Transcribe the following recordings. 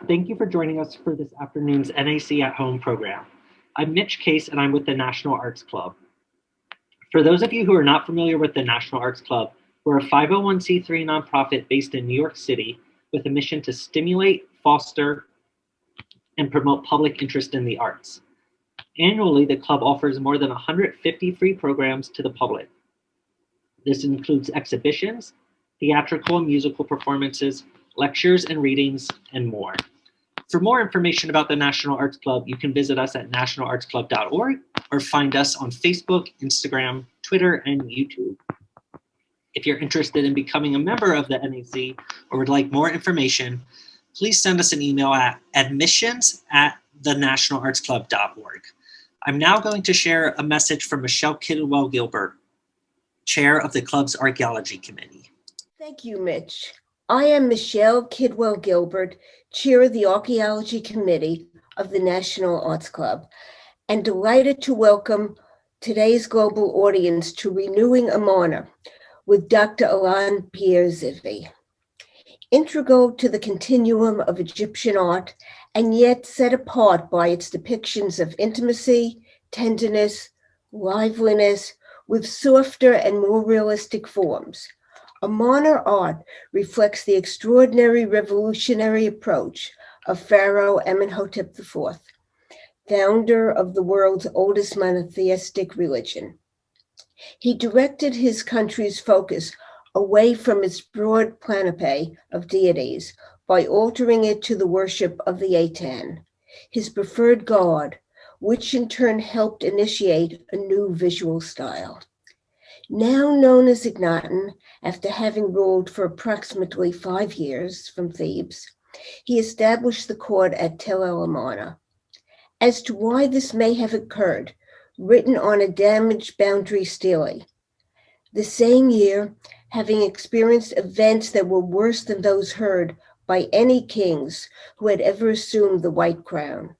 Thank you for joining us for this afternoon's NAC at Home program. I'm Mitch Case and I'm with the National Arts Club. For those of you who are not familiar with the National Arts Club, we're a 501c3 nonprofit based in New York City with a mission to stimulate, foster, and promote public interest in the arts. Annually, the club offers more than 150 free programs to the public. This includes exhibitions, theatrical and musical performances, lectures and readings, and more. For more information about the National Arts Club, you can visit us at nationalartsclub.org or find us on Facebook, Instagram, Twitter, and YouTube. If you're interested in becoming a member of the NAC or would like more information, please send us an email at admissions@thenationalartsclub.org. I'm now going to share a message from Michelle Kidwell-Gilbert, Chair of the club's Archaeology Committee. Thank you, Mitch. I am Michelle Kidwell-Gilbert, Chair of the Archaeology Committee of the National Arts Club, and delighted to welcome today's global audience to Renewing Amarna with Dr. Alain-Pierre Zivie. Integral to the continuum of Egyptian art, and yet set apart by its depictions of intimacy, tenderness, liveliness, with softer and more realistic forms. Amarna art reflects the extraordinary revolutionary approach of Pharaoh Amenhotep IV, founder of the world's oldest monotheistic religion. He directed his country's focus away from its broad panoply of deities by altering it to the worship of the Akhetaten, his preferred god, which in turn helped initiate a new visual style. Now known as Akhetaten, after having ruled for approximately 5 years from Thebes, he established the court at Tel El Amarna. As to why this may have occurred, written on a damaged boundary stele. The same year, having experienced events that were worse than those heard by any kings who had ever assumed the white crown.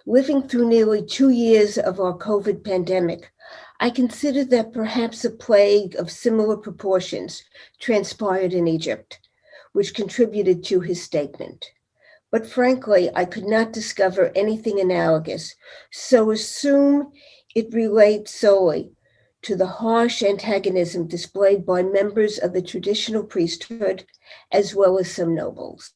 Living through nearly 2 years of our COVID pandemic, I consider that perhaps a plague of similar proportions transpired in Egypt, which contributed to his statement. But frankly, I could not discover anything analogous, so assume it relates solely to the harsh antagonism displayed by members of the traditional priesthood, as well as some nobles.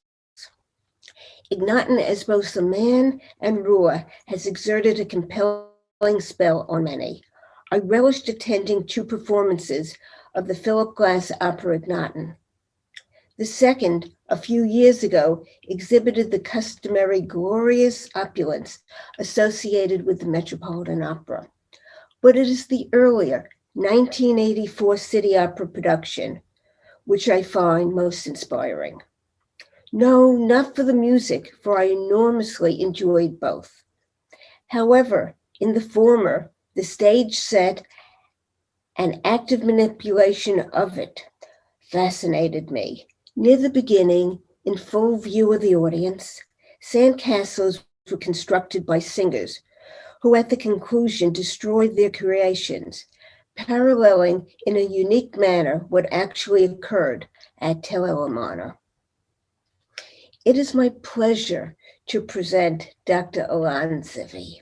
Akhetaten, as both a man and ruler, has exerted a compelling spell on many. I relished attending 2 performances of the Philip Glass opera Akhetaten. The second, a few years ago, exhibited the customary glorious opulence associated with the Metropolitan Opera. But it is the earlier 1984 City Opera production, which I find most inspiring. No, not for the music, for I enormously enjoyed both. However, in the former, the stage set and active manipulation of it fascinated me. Near the beginning, in full view of the audience, sandcastles were constructed by singers who at the conclusion destroyed their creations, paralleling in a unique manner what actually occurred at Tel El Amarna. It is my pleasure to present Dr. Alain Zivie,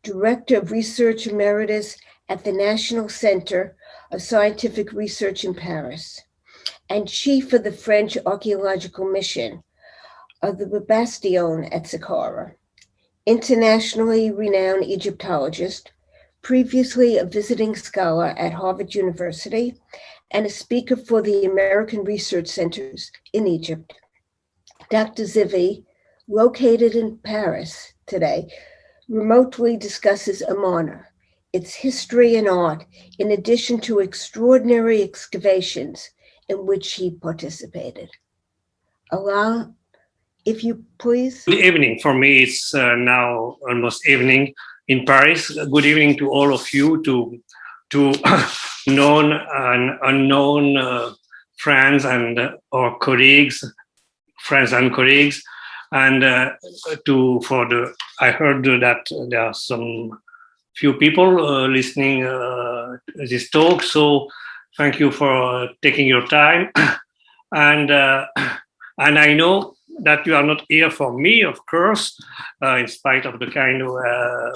Director of Research Emeritus at the National Center of Scientific Research in Paris, and Chief of the French Archaeological Mission of the Bubasteion at Saqqara, internationally renowned Egyptologist, previously a visiting scholar at Harvard University, and a speaker for the American Research Centers in Egypt. Dr. Zivie, located in Paris today, remotely discusses Amarna, its history and art, in addition to extraordinary excavations in which he participated. Alain, if you please. Good evening. For me, it's now almost evening in Paris. Good evening to all of you, to known and unknown friends and or colleagues, and I heard that there are some few people listening this talk. So thank you for taking your time, and I know that you are not here for me, of course, in spite of the kind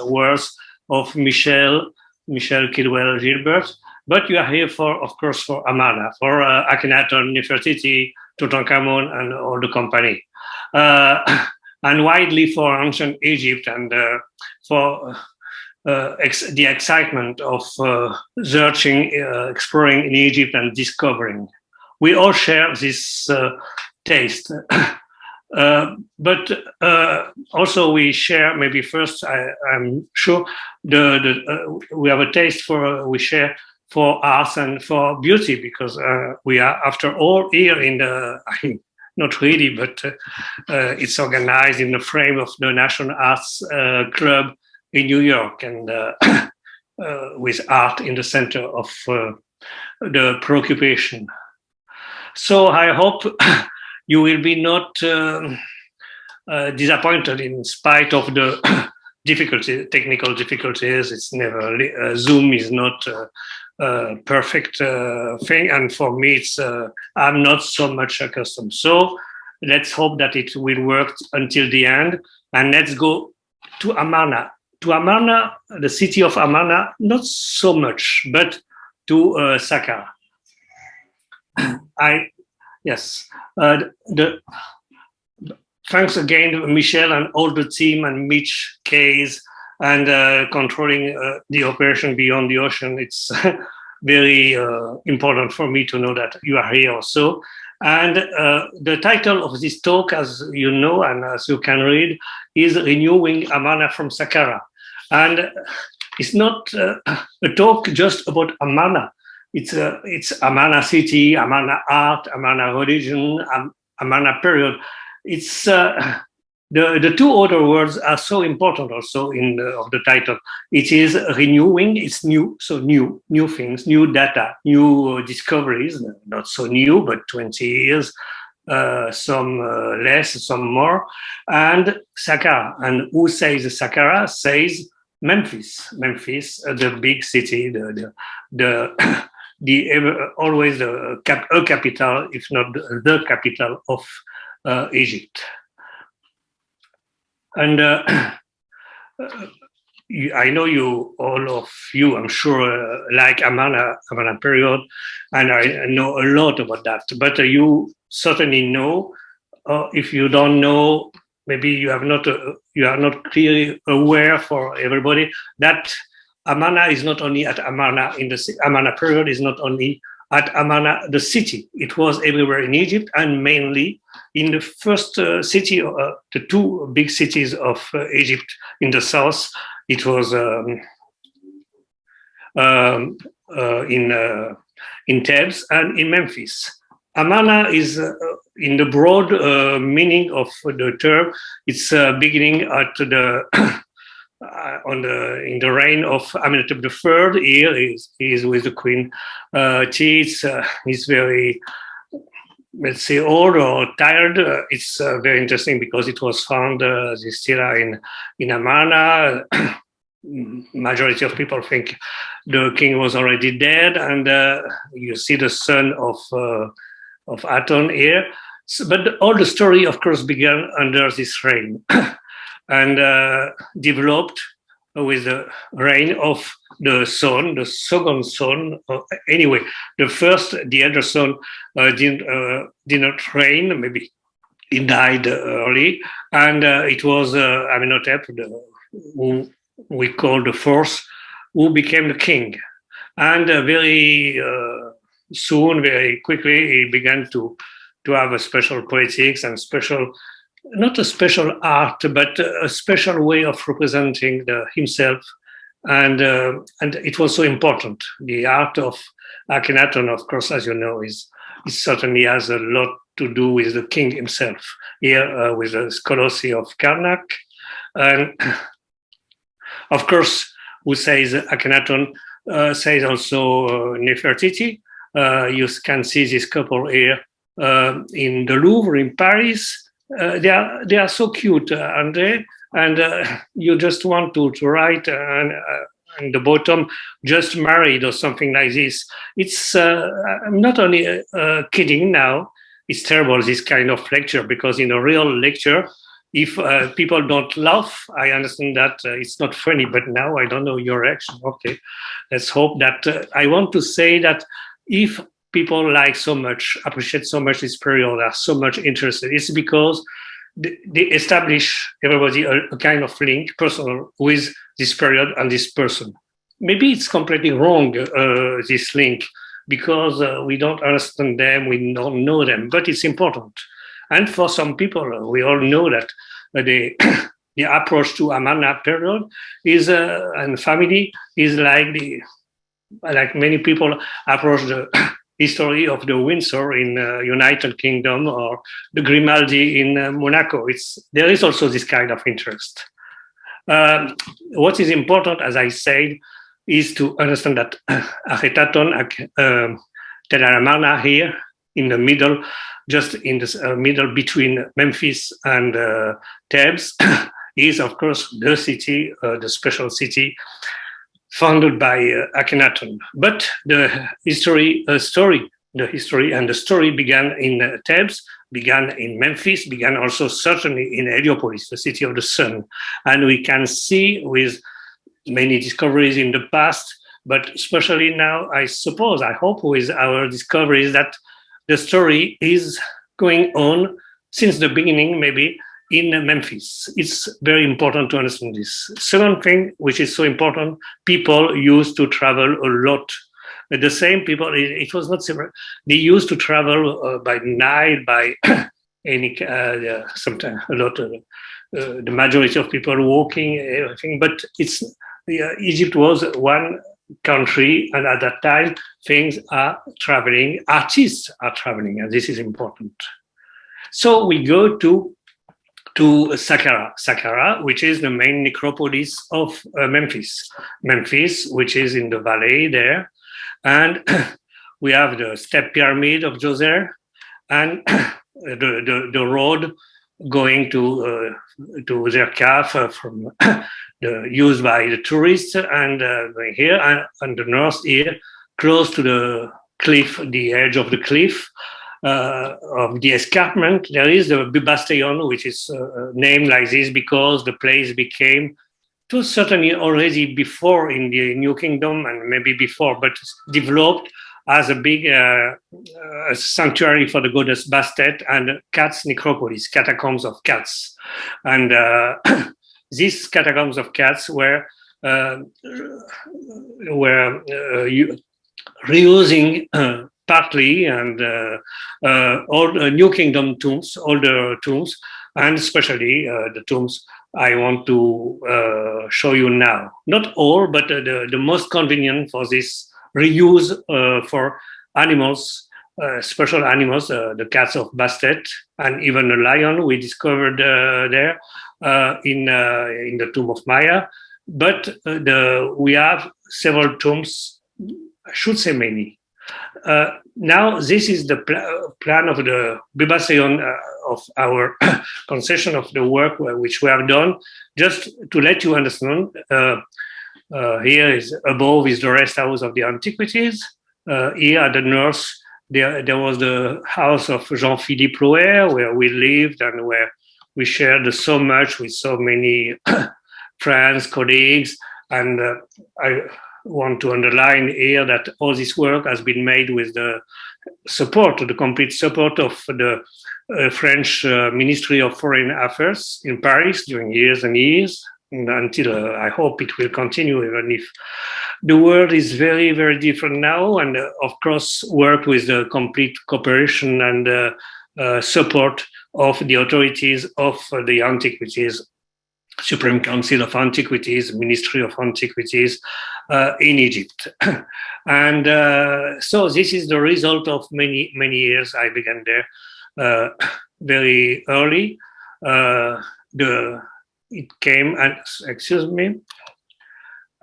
words of Michel Kidwell-Gilbert, but you are here for, of course, for Amarna, for Akhenaten, Nefertiti, Tutankhamun, and all the company, and widely for ancient Egypt and for the excitement of searching, exploring in Egypt and discovering. We all share this taste. But also we share, maybe first, I'm sure, we have a taste for, we share for arts and for beauty, because we are, after all, here in the, not really, but it's organized in the frame of the National Arts Club in New York, and with art in the center of the preoccupation. So I hope you will be not disappointed in spite of the technical difficulties. It's never, Zoom is not a perfect thing. And for me, it's I'm not so much accustomed. So let's hope that it will work until the end. And let's go to Amarna. To Amarna, the city of Amarna, not so much, but to Saqqara. Thanks again, Michel and all the team and Mitch Case and controlling the operation beyond the ocean. It's very important for me to know that you are here also. And the title of this talk, as you know and as you can read, is Renewing Amarna from Saqqara. And it's not a talk just about Amarna. It's Amarna city, Amarna art, Amarna religion, Amarna period. It's the two other words are so important also in of the title. It is renewing. It's new, so new things, new data, new discoveries. Not so new, but 20 years, some less, some more. And Saqqara. And who says Saqqara? Says Memphis, the big city, always a capital, if not the capital of Egypt. And I know you, all of you, I'm sure, like Amarna period, and I know a lot about that. But you certainly know, if you don't know, maybe you are not clearly aware for everybody that Amarna is not only at Amarna in the Amarna period is not only at Amarna the city. It was everywhere in Egypt, and mainly in the first city, the two big cities of Egypt in the south. It was in Thebes and in Memphis. Amarna is in the broad meaning of the term. It's beginning at the in the reign of Amenhotep III. Here is with the Queen T. He's very, let's say, old or tired. It's very interesting because it was found this stela in Amarna. Majority of people think the king was already dead, and you see the son of Aton here. So, but all the story, of course, began under this reign and developed with the reign of the son, the second son. Anyway, the elder son did not reign. Maybe he died early, and it was Amenhotep, who we call the fourth, who became the king. And very soon, very quickly, he began to have a special politics and not a special art, but a special way of representing himself. And it was so important. The art of Akhenaten, of course, as you know, is certainly has a lot to do with the king himself. Here with the Colossi of Karnak. And of course, who says Akhenaten says also Nefertiti. You can see this couple here in the Louvre in Paris. They are so cute, André, and you just want to write and the bottom, just married or something like this. It's I'm not only kidding now. it's terrible, this kind of lecture, because in a real lecture, if people don't laugh, I understand that it's not funny, but now I don't know your reaction. Okay, let's hope that I want to say that if people like so much, appreciate so much this period, are so much interested, it's because they establish everybody a kind of link, personal, with this period and this person. Maybe it's completely wrong, this link, because we don't understand them, we don't know them, but it's important. And for some people, we all know that the approach to Amarna period is, and family is like many people approach the history of the Windsor in United Kingdom or the Grimaldi in Monaco. There is also this kind of interest. What is important, as I said, is to understand that Akhetaten, Tel Amarna here in the middle, just in the middle between Memphis and Thebes, is of course the city, the special city founded by Akhenaten. But the history and the story began in Thebes, began in Memphis, began also certainly in Heliopolis, the city of the sun. And we can see with many discoveries in the past, but especially now, I suppose, I hope with our discoveries that the story is going on since the beginning, maybe in Memphis. It's very important to understand this. Second thing, which is so important, people used to travel a lot. The same people, it was not similar. They used to travel by Nile, by any, sometimes a lot, the majority of people walking, everything. But Egypt was one country, and at that time, things are traveling, artists are traveling, and this is important. So we go to Saqqara, which is the main necropolis of Memphis. Memphis, which is in the valley there. And we have the step pyramid of Djoser and the road going to Zerkaf from used by the tourists, and going here and on the north here, close to the cliff, the edge of the cliff of the escarpment. There is the Bubasteion, which is named like this because the place became, to certainly already before in the New Kingdom and maybe before, but developed as a big sanctuary for the goddess Bastet and cats necropolis, catacombs of cats. And these catacombs of cats were reusing partly and all the New Kingdom tombs, older tombs, and especially the tombs I want to show you now. Not all, but the most convenient for this reuse for animals, special animals, the cats of Bastet, and even a lion we discovered there in the tomb of Maya. But we have several tombs, I should say many. Now, this is the plan of the Bubasteion of our concession of the work which we have done. Just to let you understand, here is above is the rest house of the antiquities. Here at the north, there was the house of Jean-Philippe Loher, where we lived and where we shared so much with so many friends, colleagues, and I want to underline here that all this work has been made with the support, the complete support of the French Ministry of Foreign Affairs in Paris during years and years, and until I hope it will continue, even if the world is very, very different now, and of course work with the complete cooperation and support of the authorities of the antiquities, Supreme Council of Antiquities, Ministry of Antiquities in Egypt. And so this is the result of many, many years. I began there very early. It came, and excuse me,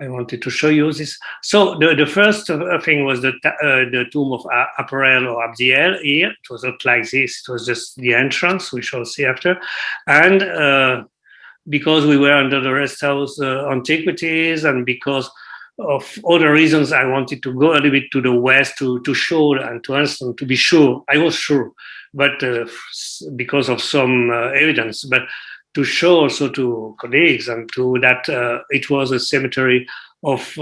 I wanted to show you this. So the first thing was the tomb of Abdiel or Abdiel here. It was not like this. It was just the entrance, we shall see after. And because we were under the rest house antiquities, and because of other reasons, I wanted to go a little bit to the west to show and to understand, to be sure. I was sure, but because of some evidence, but to show also to colleagues and to that it was a cemetery of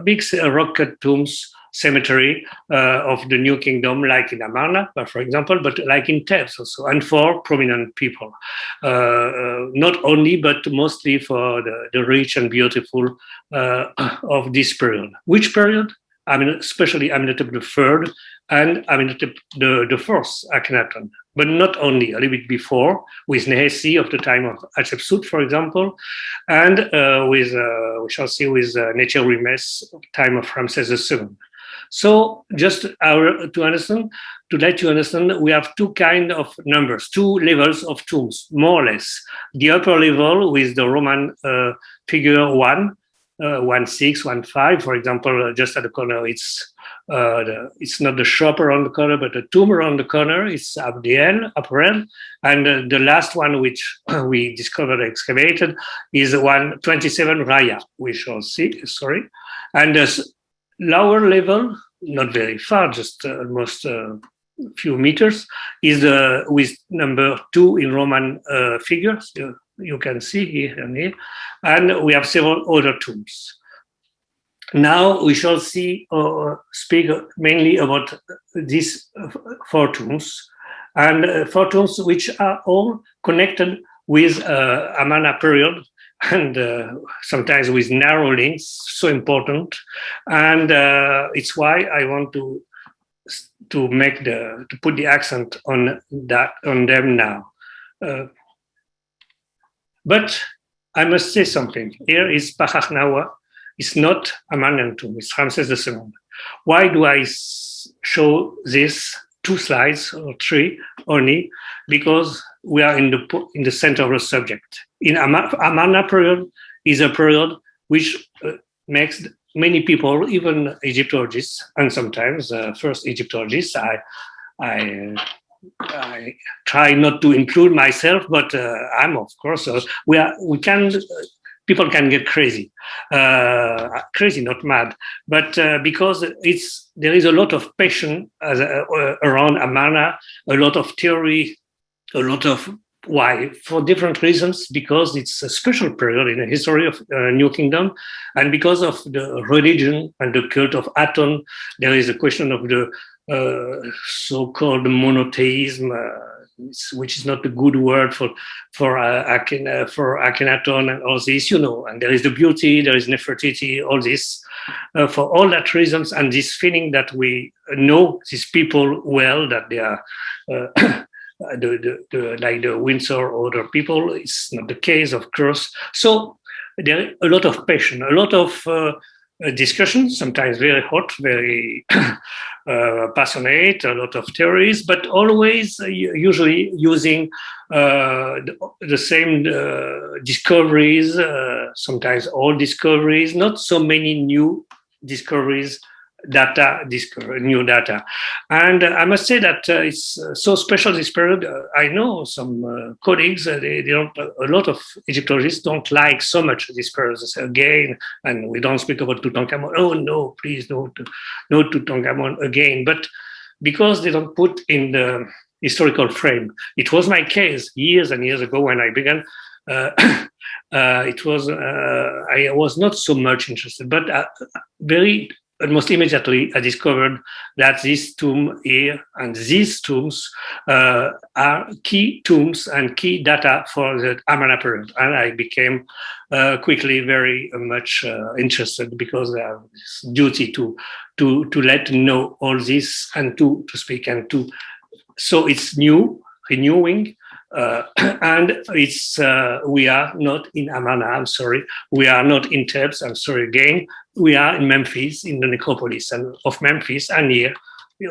big rock-cut tombs cemetery of the New Kingdom, like in Amarna, for example, but like in Thebes also, and for prominent people. Not only, but mostly for the rich and beautiful of this period. Which period? I mean, especially Amenhotep III and Amenhotep the fourth, Akhenaten. But not only, a little bit before, with Nehesi of the time of Hatshepsut, for example, and with, we shall see, with Necherurimes of time of Ramses II. So just to understand, to let you understand, we have two kind of numbers, two levels of tombs, more or less. The upper level with the Roman figure 1, 1-6, 1-5, for example, just at the corner, it's not the shop around the corner, but the tomb around the corner. It's Abdiel, Abdiel, and the last one which we discovered excavated is 127 Raya. We shall see. Sorry, and the lower level, not very far, just almost a few meters, is with number 2 in Roman figures. You can see here and here, and we have several other tombs. Now we shall see speak mainly about these 4 tombs, and 4 tombs which are all connected with Amarna period, and sometimes with narrow links, so important, and it's why I want to put the accent on them now. But I must say something. Here is Pachachnawa. It's not Amarna tomb, it's Ramses II. Why do I show this 2 slides or 3 only? Because we are in the center of the subject. In Amarna period is a period which makes many people, even Egyptologists, and sometimes first Egyptologists, I try not to include myself, but I'm, of course, people can get crazy, not mad, but because there is a lot of passion around Amarna, a lot of theory, a lot of why, for different reasons, because it's a special period in the history of New Kingdom, and because of the religion and the cult of Aton, there is a question of the so-called monotheism, which is not a good word for Akhenaton and all this, and there is the beauty, there is Nefertiti, all this. For all that reasons, and this feeling that we know these people well, that they are like the Windsor or other people, it's not the case, of course. So there are a lot of passion, a lot of discussion, sometimes very hot, very passionate, a lot of theories, but always usually using the same discoveries, sometimes old discoveries, not so many new discoveries, new data. And I must say that it's so special this period. I know some colleagues, they don't, a lot of Egyptologists don't like so much this period. They say, again, and we don't speak about Tutankhamun. Oh no, please no Tutankhamun again. But because they don't put in the historical frame. It was my case years and years ago when I began. I was not so much interested, but almost immediately, I discovered that this tomb here and these tombs are key tombs and key data for the Amarna period. And I became quickly very much interested because I have this duty to let know all this and to speak and to. So it's renewing. And it's we are not in Amarna, I'm sorry. We are not in Thebes, I'm sorry again. We are in Memphis, in the necropolis of Memphis, and here,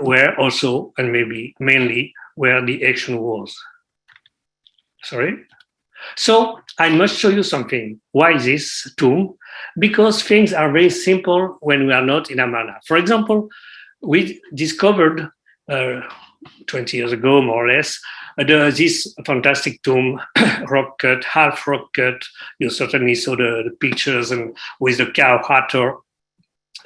where also, and maybe mainly, where the action was. Sorry? So I must show you something. Why this tomb? Because things are very simple when we are not in Amarna. For example, we discovered 20 years ago, more or less, this fantastic tomb, rock cut, half rock cut. You certainly saw the pictures and with the cow hatter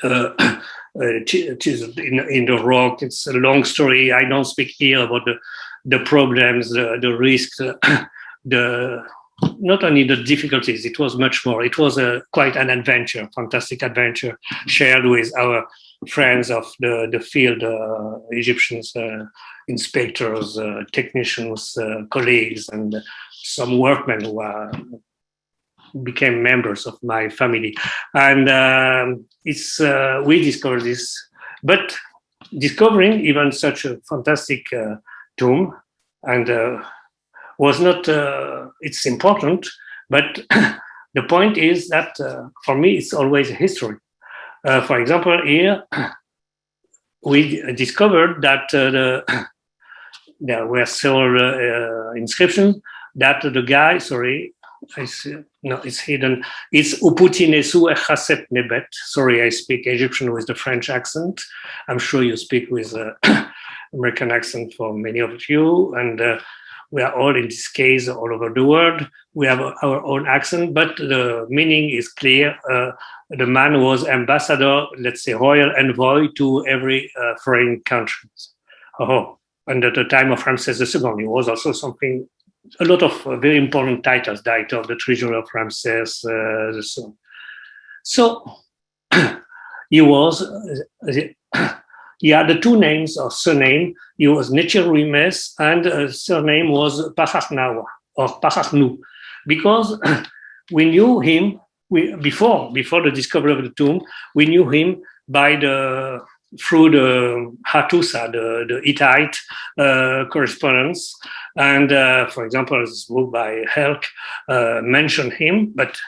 chiseled in the rock. It's a long story. I don't speak here about the problems, the risks, the not only the difficulties. It was much more. It was quite an adventure, fantastic adventure, shared with our friends of the field, Egyptians, inspectors, technicians, colleagues, and some workmen who became members of my family. And we discovered this. But discovering even such a fantastic tomb and was not, it's important, but the point is that for me, it's always a history. For example, here, we discovered that there were several inscriptions that the guy, sorry, it's hidden. It's Uputinesu Echaset Nebet. Sorry, I speak Egyptian with the French accent. I'm sure you speak with American accent for many of you. And we are all, in this case, all over the world. We have our own accent, but the meaning is clear. The man was ambassador, let's say royal envoy to every foreign country. And at the time of Ramses II, he was also something, a lot of very important titles, Director of the Treasury of Ramses, so on. So he was, he had the two names or surname. He was Necheruimes, and surname was Pachachnawa or Pachachnu, because we knew him before the discovery of the tomb. We knew him through the Hattusa, the Hittite correspondence. And for example, this book by Helk mentioned him, but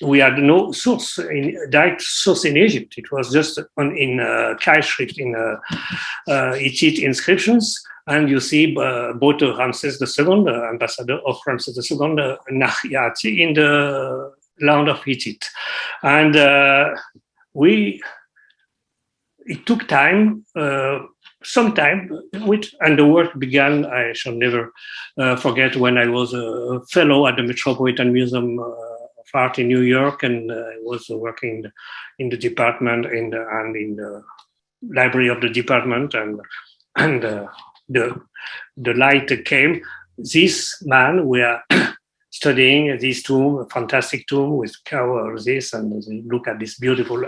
we had no direct source in Egypt. It was just in Kai-Schrift, in Hittite inscriptions. And you see both Ramses II, ambassador of Ramses II, Nahyati, in the land of Hittite. And it took time, some time, and the work began. I shall never forget when I was a fellow at the Metropolitan Museum of Art in New York, and I was working in the department and in the library of the department, and the light came. This man, we are studying this tomb, a fantastic tomb with cover this, and look at this beautiful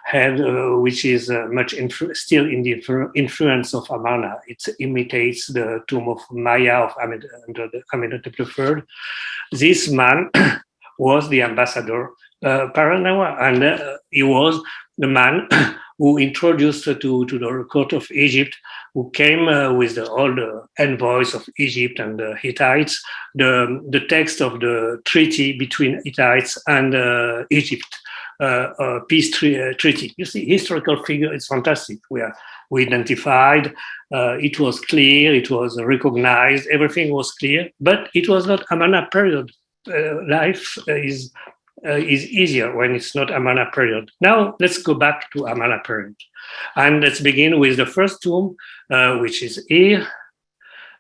head, which is much still in the influence of Amarna. It imitates the tomb of Maya of Amenhotep III. This man was the ambassador Paranawa, and he was the man who introduced to the court of Egypt, who came with all the envoys of Egypt and the Hittites, the text of the treaty between Hittites and Egypt, peace treaty. You see, historical figure, it's fantastic. We identified, it was clear, it was recognized, everything was clear, but it was not Amarna period. Life is easier when it's not Amarna period. Now let's go back to Amarna period, and let's begin with the first tomb, which is here.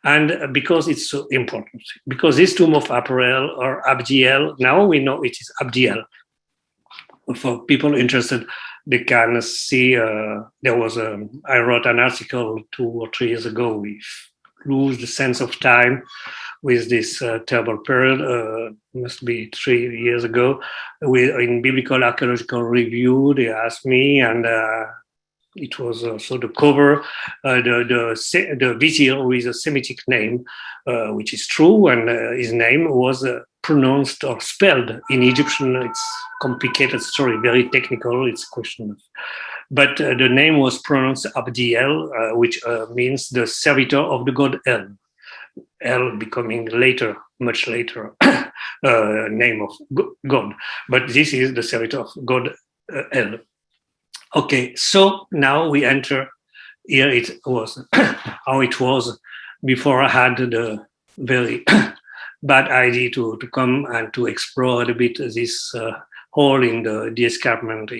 And because it's so important, because this tomb of April or Abdiel, now we know it is Abdiel. For people interested, they can see. I wrote an article 2 or 3 years ago. We lose the sense of time with this terrible period, must be 3 years ago. In Biblical Archaeological Review, they asked me, and it was also the cover, the vizier with a Semitic name, which is true, and his name was pronounced or spelled in Egyptian. It's complicated story, very technical. It's a question of, but the name was pronounced Abdiel, which means the servitor of the god El. El becoming later, much later, name of God. But this is the servitor of God El. Okay, so now we enter. Here it was how it was before I had the very bad idea to come and to explore a bit this hole in the escarpment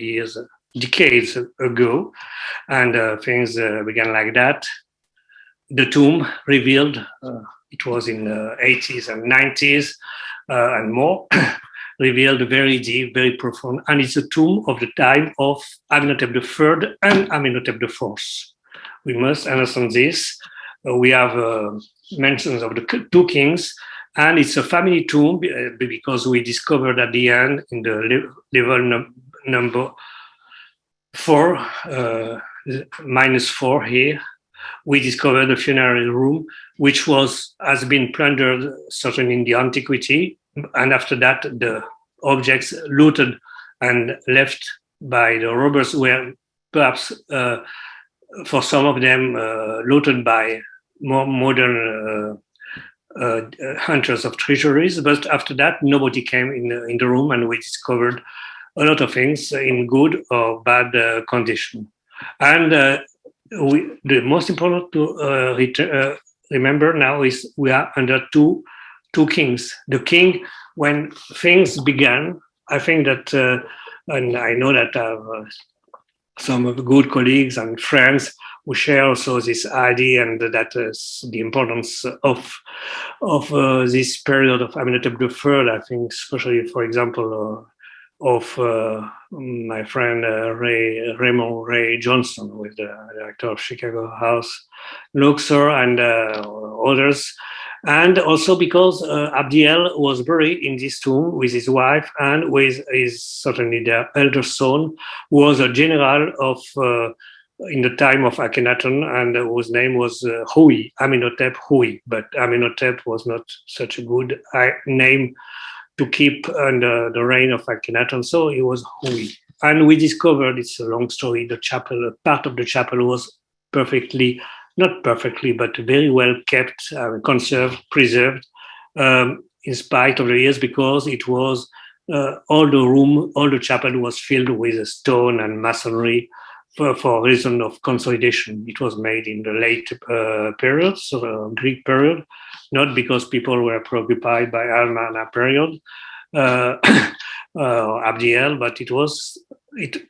decades ago, and things began like that. The tomb revealed, it was in the 80s and 90s and more. revealed very deep, very profound. And it's a tomb of the time of Amenhotep III and Amenhotep IV. We must understand this. We have mentions of the two kings, and it's a family tomb because we discovered at the end in the level number 4, -4 here, we discovered the funerary room, which has been plundered certainly in the antiquity, and after that the objects looted and left by the robbers were perhaps for some of them looted by more modern hunters of treasuries. But after that, nobody came in the room, and we discovered a lot of things in good or bad condition. And the most important to remember now is we are under two kings. The king, when things began, I think that, and I know that I have some of the good colleagues and friends who share also this idea, and that is the importance of this period of Amenhotep III. I think, especially, for example, of my friend Raymond Ray Johnson, with the director of Chicago House, Luxor, and others. And also because Abdiel was buried in this tomb with his wife and with his, certainly their elder son, who was a general of in the time of Akhenaten, and whose name was Hui, Amenhotep Hui. But Amenhotep was not such a good name to keep under the reign of Akhenaten, so it was Hui. And we discovered, it's a long story, the chapel, part of the chapel was perfectly, not perfectly, but very well kept, conserved, preserved, in spite of the years, because it was all the chapel was filled with stone and masonry for reason of consolidation. It was made in the late period, so Greek period, not because people were preoccupied by Amarna period, Abdiel, but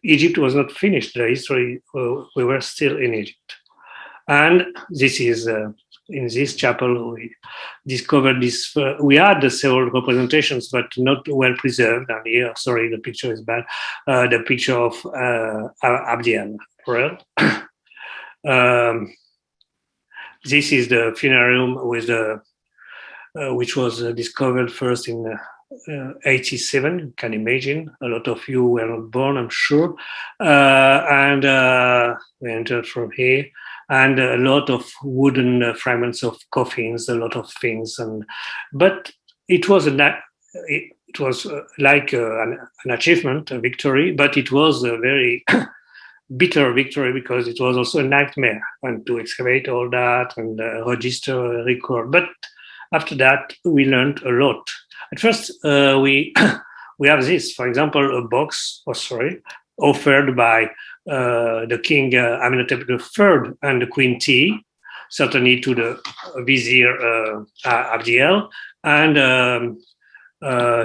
Egypt was not finished. The history, we were still in Egypt. And this is, in this chapel, we discovered this, we had the several representations, but not well preserved. And here, sorry, the picture is bad. The picture of Abdiel. This is the funerarium with the, which was discovered first in 87. You can imagine, a lot of you were not born, I'm sure. And we entered from here. And a lot of wooden fragments of coffins, a lot of things, but it was like an achievement, a victory, but it was a very bitter victory because it was also a nightmare, and to excavate all that and register, record. But after that, we learned a lot. At first, we have this, for example, a box, offered by the king Amenhotep III and the Queen T, certainly to the vizier Abdiel, and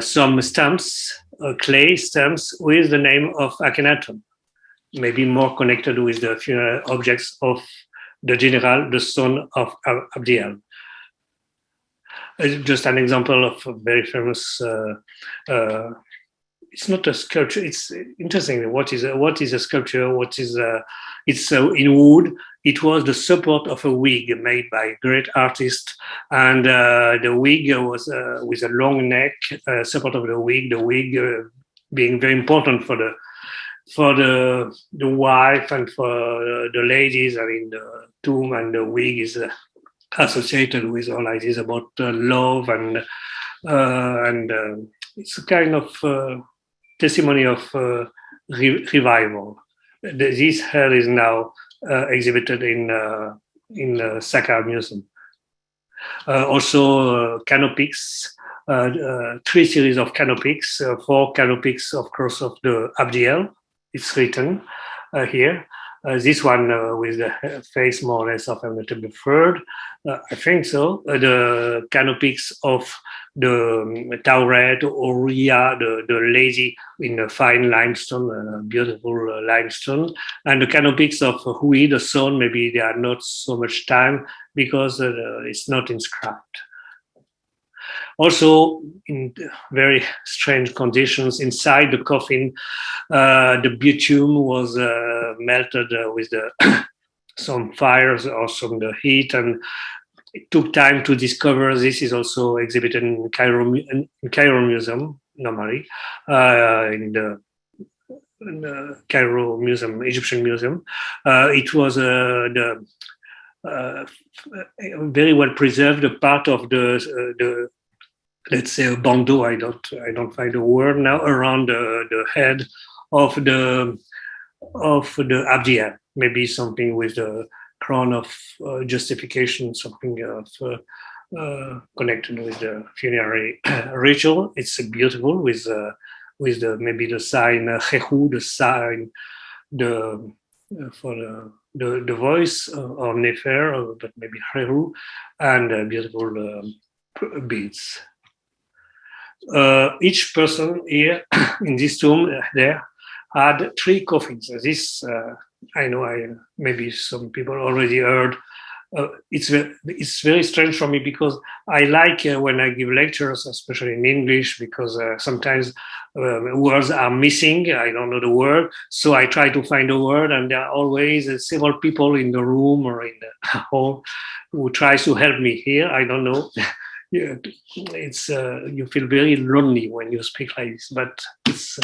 some stamps, clay stamps with the name of Akhenaten, maybe more connected with the funeral objects of the general, the son of Abdiel. Just an example of a very famous it's not a sculpture. It's interesting. What is a sculpture? It's in wood. It was the support of a wig made by a great artist, and the wig was with a long neck. Support of the wig being very important for the wife and for the ladies. I mean, the tomb and the wig is associated with all ideas about love and it's a kind of testimony of revival. This hair is now exhibited in Saqqara Museum. Also, Canopics, 3 series of Canopics, 4 Canopics, of course, of the Abdiel. It's written here. This one with the face more or less of Amenhotep III, I think so. The Canopics of the Tauret, Oria, the lady in a fine limestone, beautiful limestone, and the Canopics of Hui, the son. Maybe they are not so much time because it's not inscribed. Also, in very strange conditions inside the coffin, the bitumen was melted with some fires or some the heat, and it took time to discover. This is also exhibited in Cairo Museum normally, in the Cairo Museum, Egyptian Museum. It was very well preserved, a part of the let's say a bandeau. I don't find a word now, around the head of the Abdiel. Maybe something with the crown of justification, something of connected with the funerary ritual. It's beautiful with the maybe the sign Jehu, the sign for the voice, or Nefer, but maybe Jehu, and beautiful beads. Each person here in this tomb there had 3 coffins. This I know. Maybe some people already heard. It's very strange for me, because I like when I give lectures, especially in English, because sometimes words are missing. I don't know the word, so I try to find a word, and there are always several people in the room or in the hall who tries to help me here. I don't know. Yeah, it's you feel very lonely when you speak like this, but it's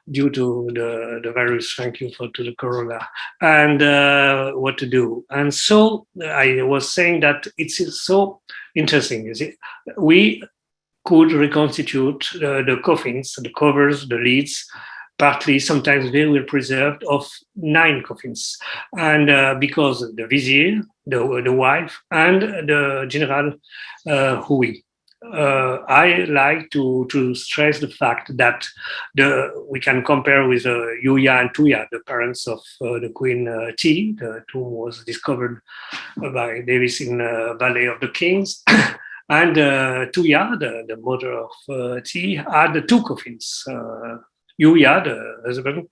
due to the virus. Thank you to the corona, and what to do. And so I was saying that it's so interesting. Is it? We could reconstitute the coffins, the covers, the lids, partly sometimes very well preserved, of 9 coffins, and because the vizier, the wife, and the general Hui. I like to stress the fact that we can compare with Yuya and Tuya, the parents of the Queen T. The tomb was discovered by Davis in Valley of the Kings. And Tuya, the mother of T, had the 2 coffins. Yuya, the husband,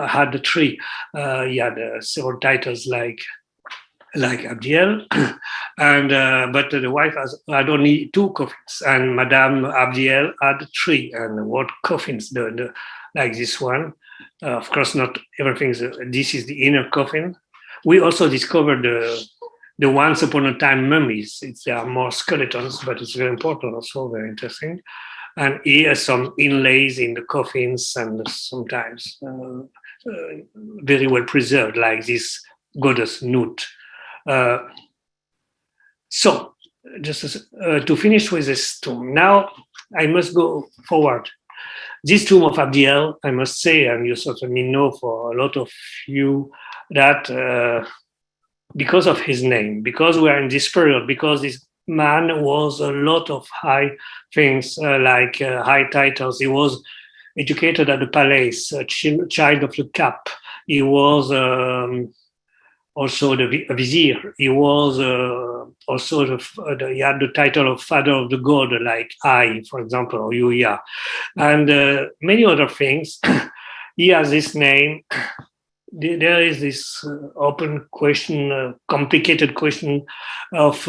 had the 3. He had several titles like Abdiel, and but the wife had only 2 coffins, and Madame Abdiel had 3. And what coffins? Like this one, of course, not everything. This is the inner coffin. We also discovered the once upon a time mummies. There are more skeletons, but it's very important, also very interesting. And here some inlays in the coffins, and sometimes very well preserved, like this goddess Nut. So, just to finish with this tomb, now I must go forward. This tomb of Abdiel, I must say, and you certainly know for a lot of you, that because of his name, because we are in this period, because this man was a lot of high things, like high titles. He was educated at the palace, a child of the cap. He was also the vizier. He was also he had the title of father of the god, like I, for example, or Yuya, and many other things. He has this name. There is this open question, complicated question of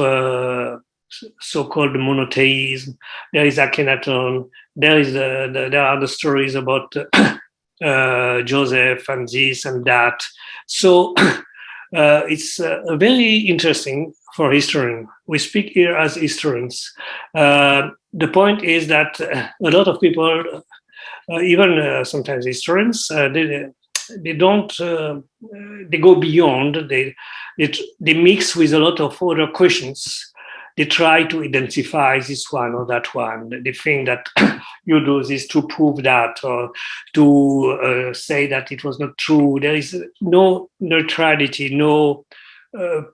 so-called monotheism. There is Akhenaton. There are the stories about Joseph and this and that. So it's very interesting for historians. We speak here as historians. The point is that a lot of people, even sometimes historians, they don't. They go beyond. They mix with a lot of other questions. They try to identify this one or that one. They think that you do this to prove that, or to say that it was not true. There is no neutrality, no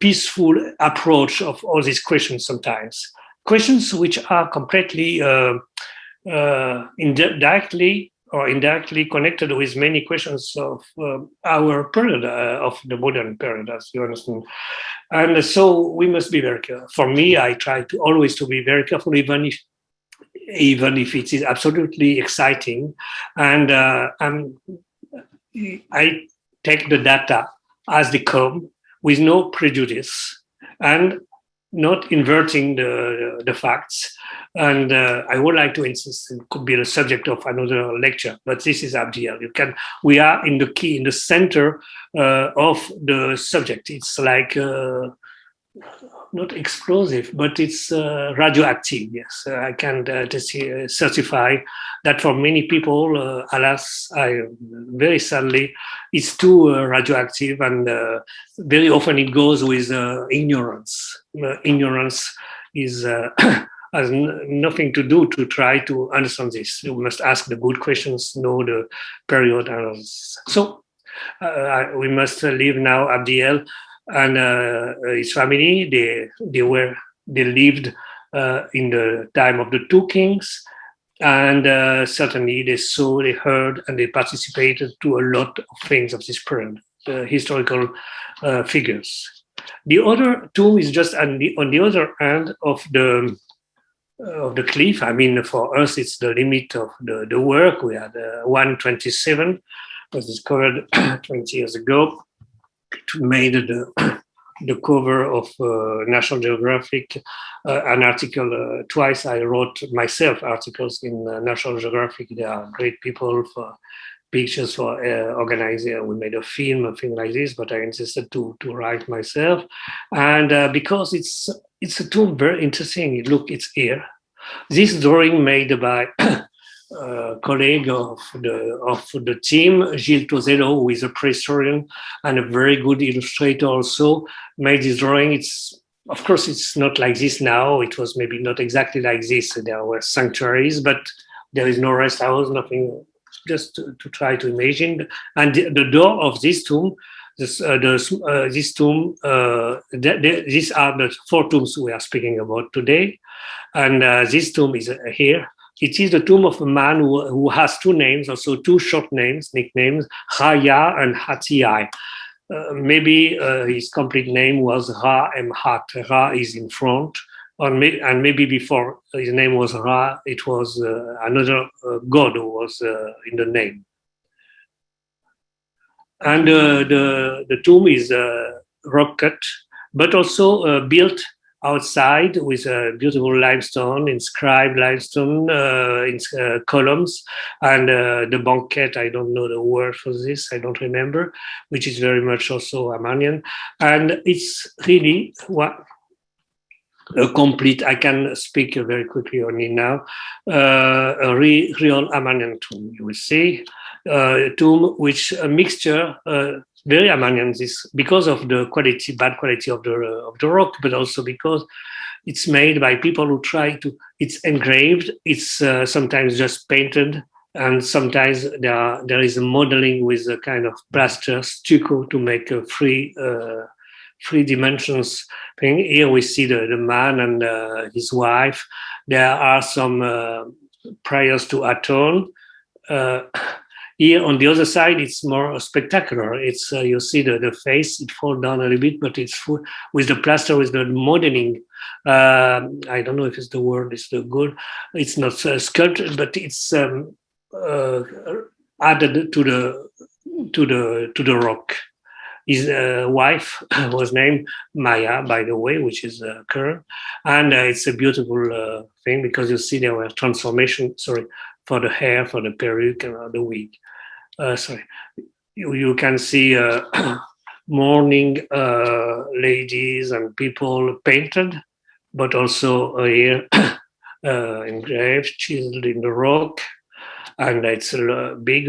peaceful approach of all these questions sometimes. Questions which are completely directly or indirectly connected with many questions of our period, of the modern period, as you understand. And so we must be very careful. For me, I try to always to be very careful, even if it is absolutely exciting. And I take the data as they come, with no prejudice. And not inverting the facts. And I would like to insist it could be the subject of another lecture, but this is Abdiel. We are in the center of the subject. It's like not explosive, but it's radioactive. Yes, I can certify that for many people, alas, very sadly, it's too radioactive, and very often it goes with ignorance. Ignorance is has nothing to do to try to understand this. You must ask the good questions, know the period, and so we must leave now Abdiel and his family. They lived in the time of the two kings, and certainly they saw, they heard, and they participated to a lot of things of this period, historical figures. The other tomb is just on the other end of the cliff. I mean, for us, it's the limit of the work. We had 127, was discovered 20 years ago. It made the cover of National Geographic, an article. Twice I wrote myself articles in National Geographic. They are great people for pictures, for organizing. We made a film like this, but I insisted to write myself. And because it's a tomb very interesting. Look, it's here. This drawing made by colleague of the team, Gilles Tozello, who is a prehistorian and a very good illustrator also, made this drawing. Of course, it's not like this now. It was maybe not exactly like this. There were sanctuaries, but there is no rest house, nothing, just to try to imagine. And the door of this tomb, these are the four tombs we are speaking about today. And this tomb is here. It is the tomb of a man who has two names, also two short names, nicknames, Raya and Hatiai. Maybe his complete name was Ra Emhat. Ra is in front, and maybe before his name was Ra, it was another god who was in the name. And the tomb is rock cut, but also built outside with a beautiful limestone, inscribed limestone in columns, and the banquet, I don't know the word for this, I don't remember, which is very much also Armenian. And it's really a complete, I can speak very quickly only now, a real Armenian tomb, you will see. Tomb which a mixture, very Armenian, this because of the bad quality of the rock, but also because it's made by people who it's engraved, it's sometimes just painted, and sometimes there is a modeling with a kind of plaster stucco to make a three dimensions thing. Here we see the man and his wife. There are some prayers to Aton. Here on the other side, it's more spectacular. It's you see the face, it falls down a little bit, but it's full with the plaster, with the modeling. I don't know if it's the word is the good. It's not sculpted, but it's added to the rock. His wife was named Maya, by the way, which is current, and it's a beautiful thing because you see there were transformation. Sorry. For the hair, for the peruke, and the wig. You can see mourning ladies and people painted, but also here engraved, chiseled in the rock. And it's a big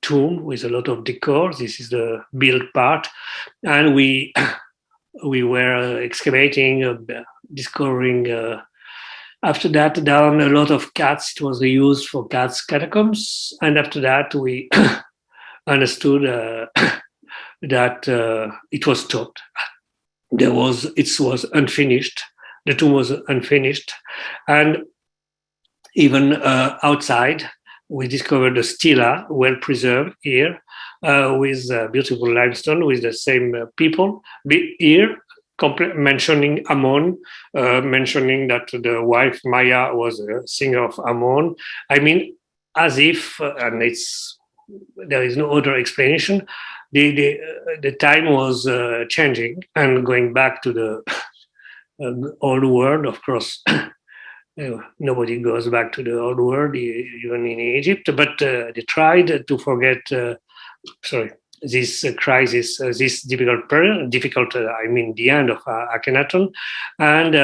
tomb with a lot of decor. This is the built part. And we were excavating, discovering after that, down a lot of cats. It was used for cats' catacombs. And after that, we understood that it was stopped. It was unfinished. The tomb was unfinished. And even outside, we discovered a stela, well preserved here, with beautiful limestone, with the same people. Here, mentioning Ammon, mentioning that the wife Maya was a singer of Ammon. I mean, as if, and there is no other explanation. The time was changing and going back to old world, of course. Nobody goes back to the old world, even in Egypt, but they tried to forget, this crisis, this difficult period, I mean the end of Akhenaten, and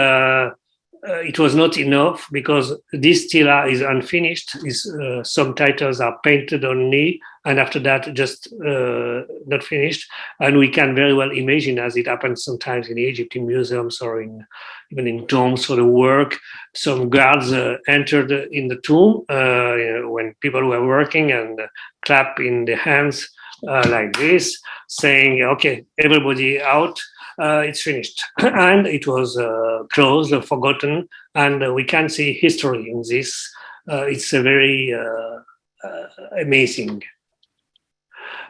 it was not enough because this stela is unfinished. His subtitles are painted only, and after that, just not finished. And we can very well imagine, as it happens sometimes in Egypt, in museums or even in tombs for the work, some guards entered in the tomb when people were working and clap in the hands like this, saying, "Okay, everybody out." It's finished. And it was closed, forgotten, and we can see history in this. It's a very amazing.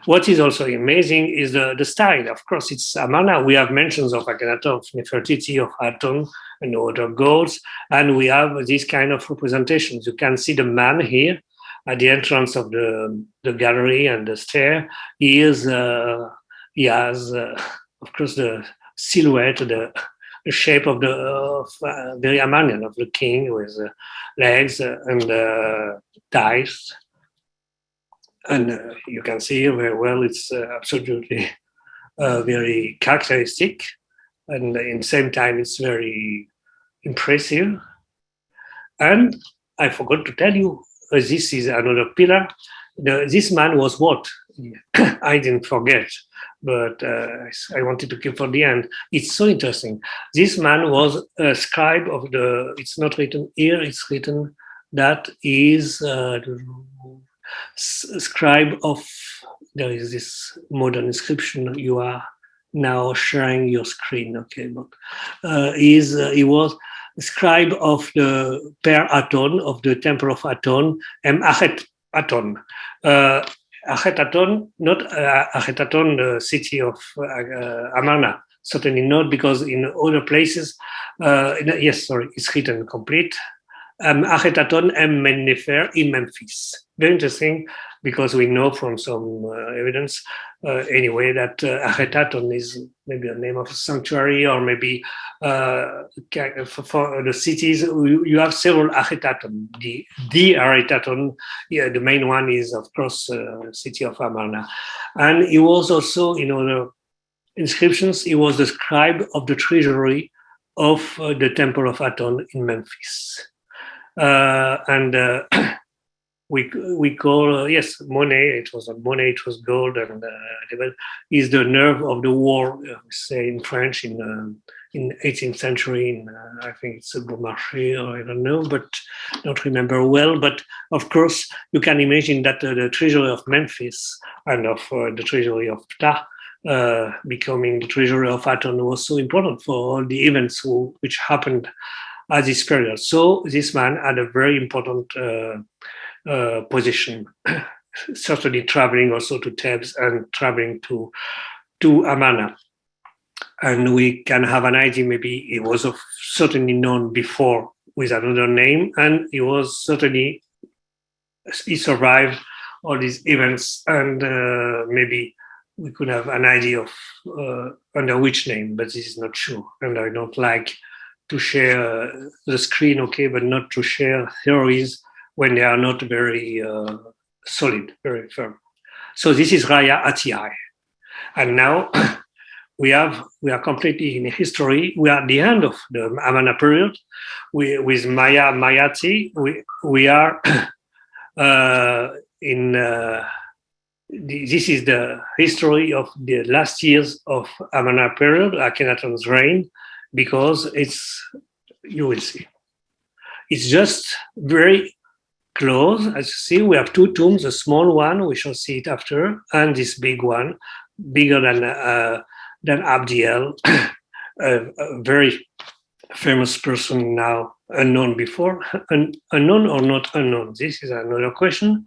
What is also amazing is the style. Of course, it's Amarna. We have mentions of Akhenaten, of Nefertiti, of Aton, and other gods, and we have this kind of representations. You can see the man here at the entrance of the gallery and the stair. He has, of course, the silhouette, the shape of very Amarnian of the king with legs and thighs. And you can see very well it's absolutely very characteristic. And in the same time, it's very impressive. And I forgot to tell you, this is another pillar. This man was what? I didn't forget, but I wanted to keep for the end. It's so interesting. This man was a scribe of it's not written here, it's written that is scribe of, there is this modern inscription, you are now sharing your screen, okay, but he was scribe of the Per Aton, of the temple of Aton, Akhetaten. Akhetaten, not Akhetaten, the city of Amarna, certainly not, because in other places, it's written complete. Akhetaten Mennefer in Memphis. Very interesting, because we know from some evidence anyway that Akhetaten is maybe a name of a sanctuary, or maybe for the cities you have several Akhetaten. The Akhetaten, the main one is of course city of Amarna, and he was also in other inscriptions. He was the scribe of the treasury of the temple of Aton in Memphis. We call money. It was money. It was gold, and is the nerve of the war. We say in French in 18th century. I think it's a Beaumarchais, or I don't know, but don't remember well. But of course, you can imagine that the treasury of Memphis and of the treasury of Ptah becoming the treasury of Aton was so important for all the events which happened at this period. So this man had a very important position, certainly traveling also to Thebes and traveling to Amarna. And we can have an idea, maybe he was certainly known before with another name, and he survived all these events, and maybe we could have an idea of under which name, but this is not sure. And I don't like to share the screen, okay, but not to share theories when they are not very solid, very firm. So this is Raya Atiai. And now we are completely in history. We are at the end of the Amarna period. With Maya Mayati, we are this is the history of the last years of Amarna period, Akhenaten's reign, because you will see. It's just very close. As you see, we have two tombs, a small one, we shall see it after, and this big one, bigger than Abdiel, a very famous person now, unknown before. Unknown or not unknown? This is another question.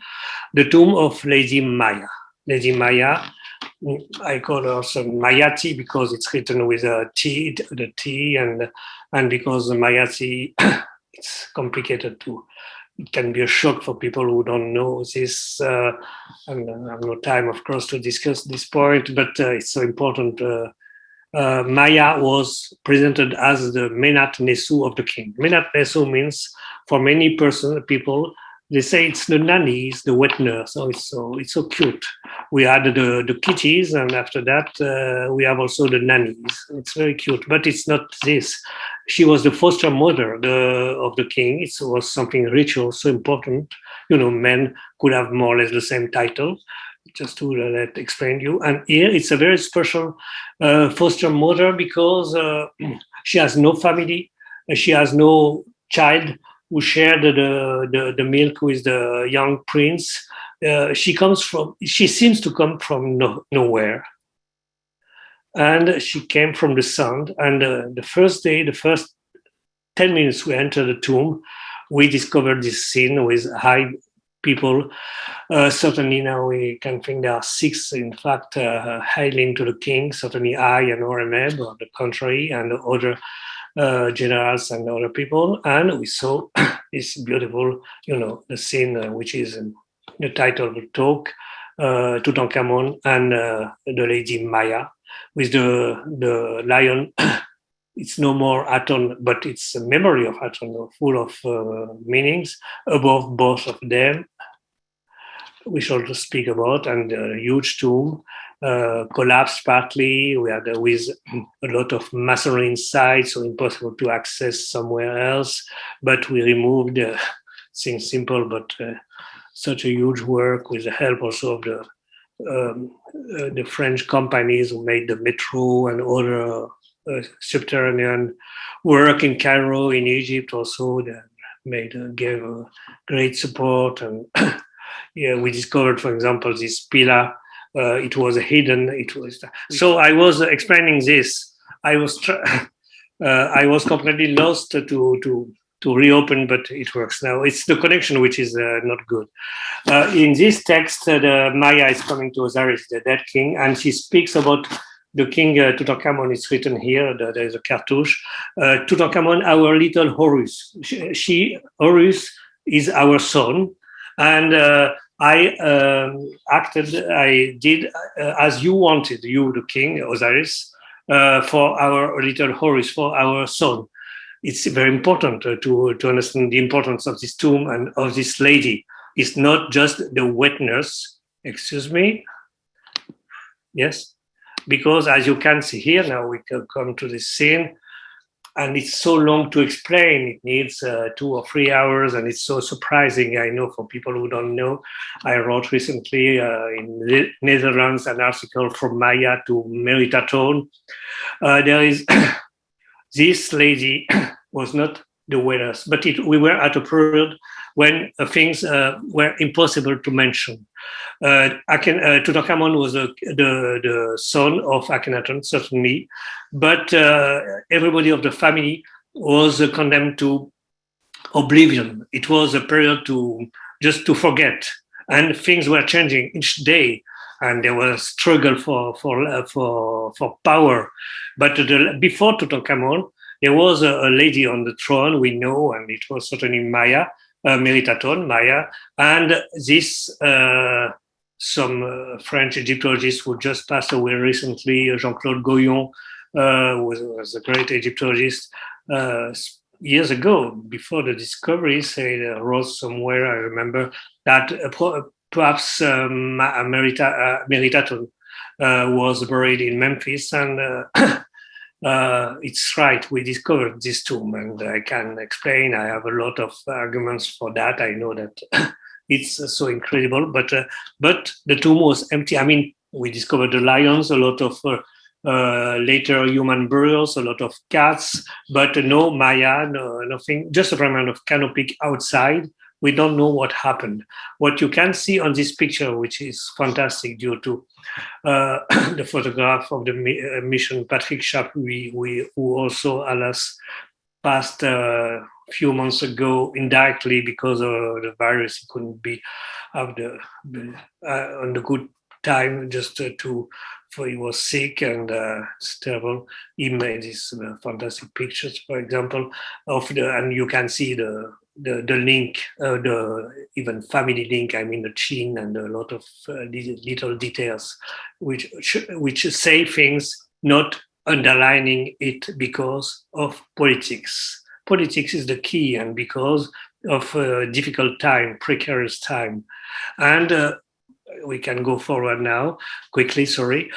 The tomb of Lady Maya. Lady Maya, I call her also Mayati because it's written with a T, the T, and because Mayati, it's complicated too. It can be a shock for people who don't know this. And I have no time, of course, to discuss this point, but it's so important. Maya was presented as the Menat Nesu of the king. Menat Nesu means, for many people, they say it's the nanny, it's the wet nurse. It's so cute. We had the kitties, and after that, we have also the nannies. It's very cute, but it's not this. She was the foster mother of the king. It was something ritual, so important. Men could have more or less the same title. Just to explain to you. And here it's a very special foster mother because she has no family, she has no child who shared the milk with the young prince. She seems to come from nowhere. And she came from the sun. And the first 10 minutes we entered the tomb, we discovered this scene with high people. Certainly now we can think there are 6, in fact, hailing to the king, certainly I and Horemheb, or the contrary, and other generals and other people. And we saw this beautiful, the scene, which is the title of the talk, Tutankhamun and the lady Maya, with the lion. It's no more Aton, but it's a memory of Aton, full of meanings above both of them. We shall speak about, and a huge tomb collapsed partly. We had with a lot of masonry inside, so impossible to access somewhere else. But we removed things simple, but such a huge work with the help also of the French companies who made the metro and other subterranean work in Cairo, in Egypt also, that gave great support. And yeah, we discovered, for example, this pillar. It was hidden. So I was explaining this. I was completely lost to reopen, but it works now. It's the connection which is not good. In this text, the Maya is coming to Osiris, the dead king, and she speaks about the king Tutankhamun. It's written here. There is a cartouche. Tutankhamun, our little Horus. Horus is our son, and I did as you wanted, you, the king, Osiris, for our little Horus, for our son. It's very important to understand the importance of this tomb and of this lady. It's not just the wet nurse. Excuse me. Yes. Because as you can see here, now we can come to this scene, and it's so long to explain. It needs 2 or 3 hours, and it's so surprising. I know for people who don't know, I wrote recently in the Netherlands an article from Maya to Meritaton. There is this lady was not the winners, but we were at a period when things were impossible to mention. Tutankhamun was the son of Akhetaten, certainly, but everybody of the family was condemned to oblivion. It was a period just to forget, and things were changing each day, and there was a struggle for power. But before Tutankhamun, there was a lady on the throne, we know, and it was certainly Maya, Meritaton, Maya, and this some French Egyptologists who just passed away recently, Jean-Claude Goyon, was a great Egyptologist, years ago, before the discovery, wrote somewhere, I remember, that perhaps Meritaton was buried in Memphis, and it's right, we discovered this tomb, and I can explain. I have a lot of arguments for that. I know that it's so incredible, but the tomb was empty. I mean, we discovered the lions, a lot of later human burials, a lot of cats, but no Maya, nothing, just a fragment of Canopic outside. We don't know what happened. What you can see on this picture, which is fantastic due to the photograph of the mission, Patrick Chapuis, who also, alas, passed a few months ago indirectly because of the virus. He couldn't be on the good time, just for he was sick, and it's terrible. He made these fantastic pictures, for example, and you can see the link, the even family link. I mean, the chin and a lot of little details, which say things not underlining it because of politics. Politics is the key, and because of difficult time, precarious time. And we can go forward now quickly, sorry.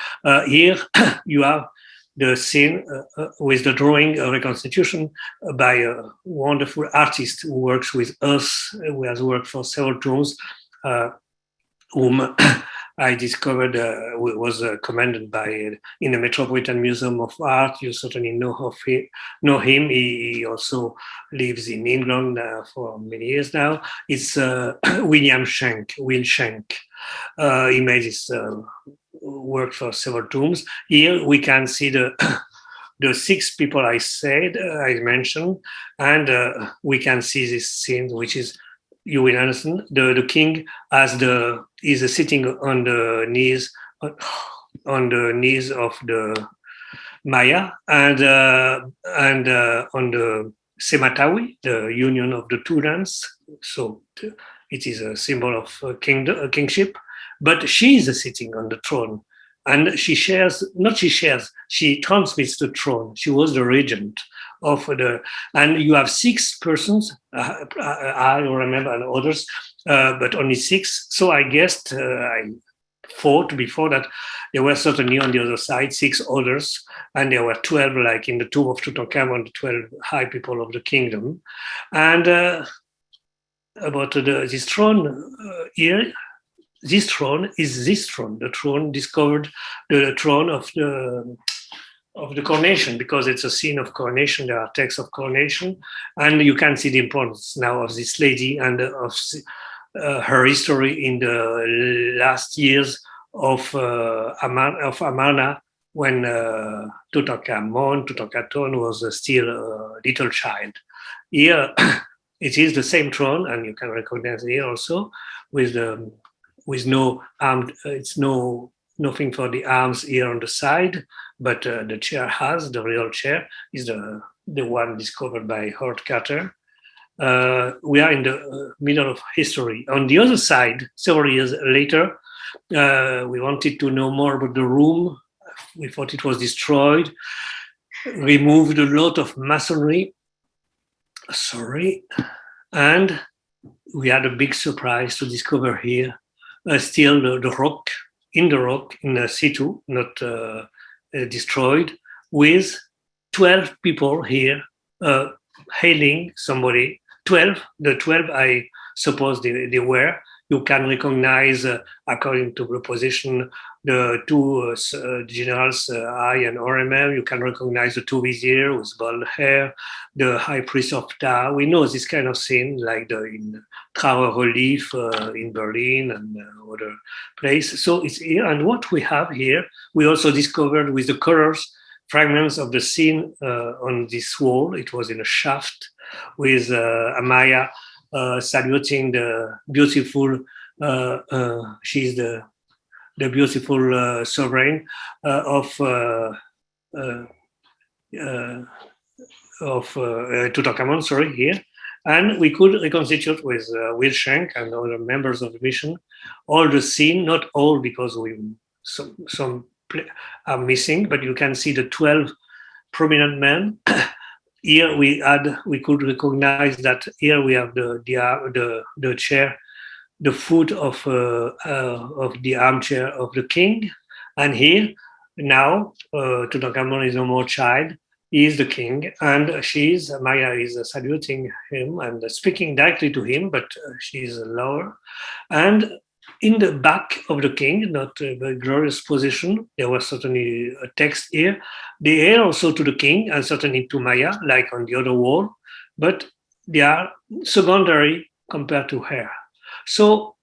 Here you have the scene with the drawing reconstitution by a wonderful artist who works with us, who has worked for several tombs, whom I discovered was commanded by in the Metropolitan Museum of Art. You certainly know him. He also lives in England for many years now. It's Will Schenk. He made his work for several tombs. Here we can see the 6 people I mentioned, and we can see this scene, which is, you will understand, the king is sitting on the knees of the Maya, and on the Sematawi, the union of the two lands. So it is a symbol of kingship. But she is sitting on the throne, and she transmits the throne. She was the regent of and you have 6 persons, I remember, and others, but only 6. So I guessed, I thought before that there were certainly on the other side 6 others, and there were 12, like in the tomb of Tutankhamun, the 12 high people of the kingdom. And about this throne here, this throne is this throne, the throne discovered, the throne of the coronation, because it's a scene of coronation. There are texts of coronation, and you can see the importance now of this lady and of her history in the last years of Amarna, when Tutankhamun was still a little child. Here, it is the same throne, and you can recognize it here also with no arm. It's nothing for the arms here on the side, but the chair the real chair is the one discovered by Howard Carter. We are in the middle of history. On the other side, several years later, we wanted to know more about the room. We thought it was destroyed, removed a lot of masonry. And we had a big surprise to discover here still the rock, in situ, not destroyed, with 12 people here hailing somebody. 12, the 12 I suppose they were. You can recognize, according to the position, the 2 generals, I and Oremel. You can recognize the 2 viziers with bald hair, the high priest of Ta. We know this kind of scene, like in Trauer relief in Berlin and other places. So it's here. And what we have here, we also discovered with the colors fragments of the scene on this wall. It was in a shaft with Amaya saluting the beautiful, she's the beautiful sovereign of Tutankhamun, here. And we could reconstitute with Will Schenk and other members of the mission all the scene, not all, because some are missing, but you can see the 12 prominent men. Here we could recognize that here we have the chair, the foot of the armchair of the king, and here now Tutankhamun is no more child. He is the king, and Maya is saluting him and speaking directly to him, but she is lower. And in the back of the king, not a very glorious position, there was certainly a text here. They hail also to the king and certainly to Maya, like on the other wall, but they are secondary compared to her. So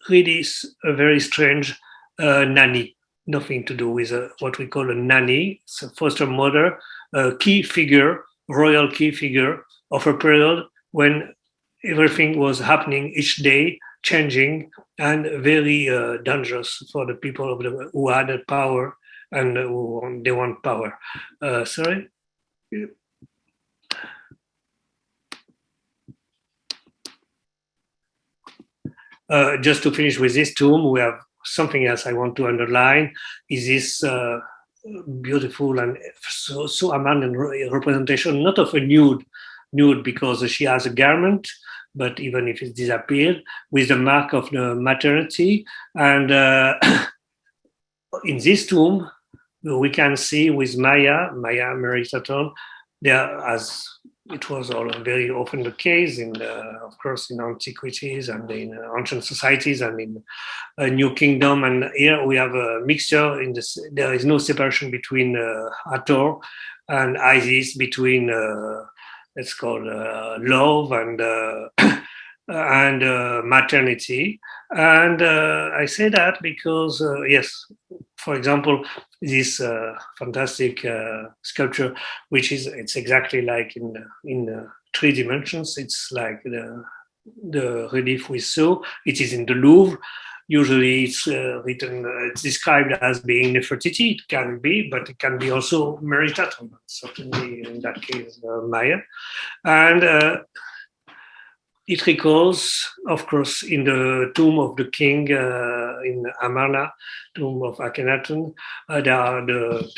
really a very strange nanny, nothing to do with what we call a nanny. It's a foster mother, a key figure, royal key figure of a period when everything was happening each day, changing, and very dangerous for the people who had power and they want power. Sorry. Just to finish with this tomb, we have something else I want to underline, is this beautiful and so Amarna representation, not of a nude because she has a garment, but even if it disappeared, with the mark of the maternity. And in this tomb, we can see with Maya Meritaton, there, as it was all very often the case of course, in antiquities and in ancient societies and in New Kingdom. And here we have a mixture. There is no separation between Hathor and Isis, between it's called love and maternity. And I say that because, yes, for example, this fantastic sculpture, it's exactly like in 3 dimensions. It's like the relief we saw. It is in the Louvre. Usually it's it's described as being Nefertiti. It can be, but it can be also Meritaton, certainly in that case, Maya. And it recalls, of course, in the tomb of the king in Amarna, tomb of Akhenaten, there are the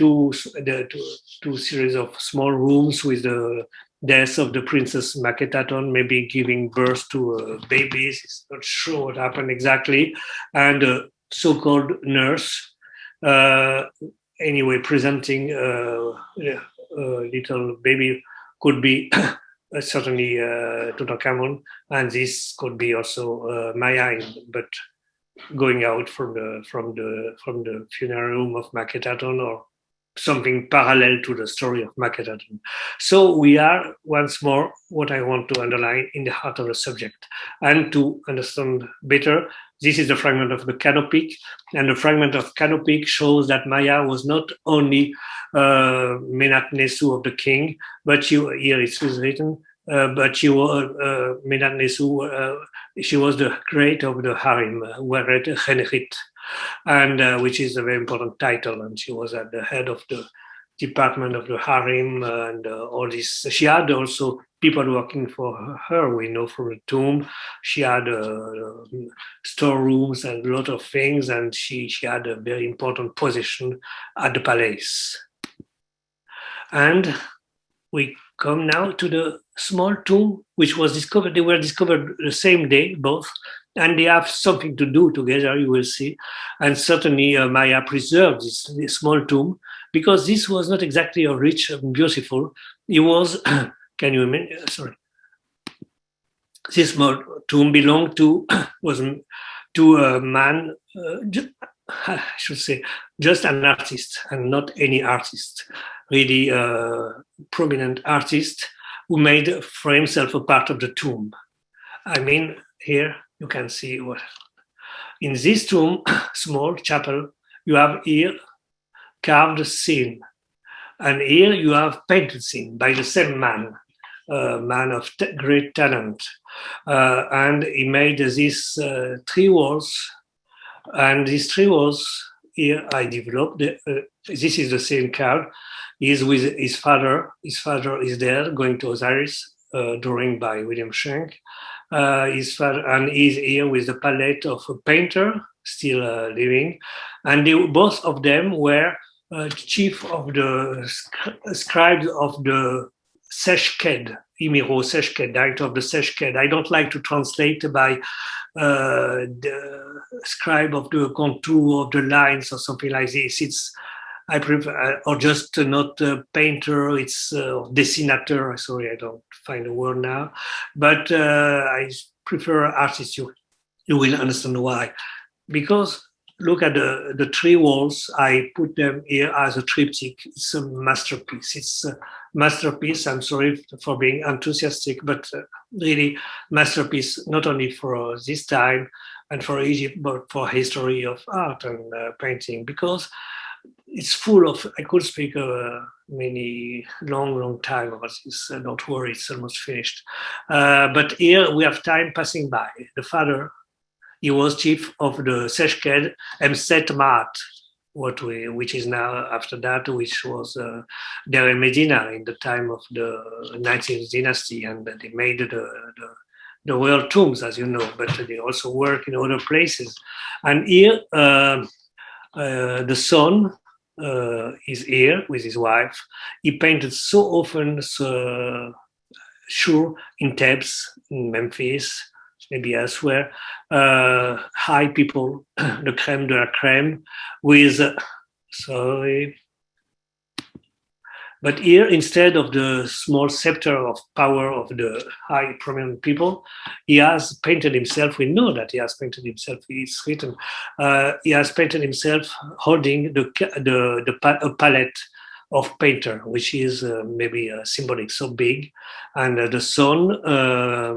two series of small rooms with the death of the princess Akhetaten, maybe giving birth to babies. It's not sure what happened exactly. And a so-called nurse, anyway, presenting a little baby, could be certainly Tutankhamun, and this could be also Maya, but going out from the funeral room of Akhetaten, or something parallel to the story of Akhetaten. So we are, once more, what I want to underline, in the heart of the subject. And to understand better, this is the fragment of the Canopic, and the fragment of Canopic shows that Maya was not only Menat Nesu of the king, but here it is written, but she was Menat Nesu. She was the great of the harem, Weret Chenechit, and which is a very important title. And she was at the head of the department of the harem and all this. She had also people working for her. We know from the tomb she had storerooms and a lot of things, and she had a very important position at the palace. And we come now to the small tomb, which was discovered. They were discovered the same day, both, and they have something to do together, you will see. And certainly Maya preserved this small tomb, because this was not exactly a rich and beautiful. It was, can you imagine? Sorry. This small tomb belonged to, to a man, I should say, just an artist, and not any artist, really prominent artist who made for himself a part of the tomb. I mean, here you can see what in this tomb, small chapel, you have here carved scene, and here you have painted scene by the same man, a man of great talent, and he made these 3 walls, and these 3 walls here I developed. This is the same card. He's with his father. His father is there going to Osiris, drawing by William Schenck. His father, and he's here with the palette of a painter still living, and both of them were chief of the scribes of the Seshked, Imiro Seshked, director of the Seshked. I don't like to translate by the scribe of the contour of the lines or something like this. I prefer, or just not a painter, it's dessinateur. Sorry, I don't find a word now. But I prefer artists. You will understand why. Because look at the 3 walls. I put them here as a triptych. It's a masterpiece. It's a masterpiece. I'm sorry for being enthusiastic, but really masterpiece, not only for this time and for Egypt, but for history of art and painting, because it's full of, I could speak many long time about this. Don't worry, it's almost finished. But here we have time passing by. The father, he was chief of the Seshked Emset Maat, which is now after that, which was there in Medina in the time of the 19th dynasty, and they made the royal tombs, as you know, but they also work in other places. And here, the son is here with his wife. He painted so often, sure, in Thebes, in Memphis, maybe elsewhere, high people, the crème de la crème, with, sorry. But here, instead of the small scepter of power of the high prominent people, he has painted himself. We know that he has painted himself. It's written. He has painted himself holding a palette of painter, which is maybe symbolic, so big, and the sun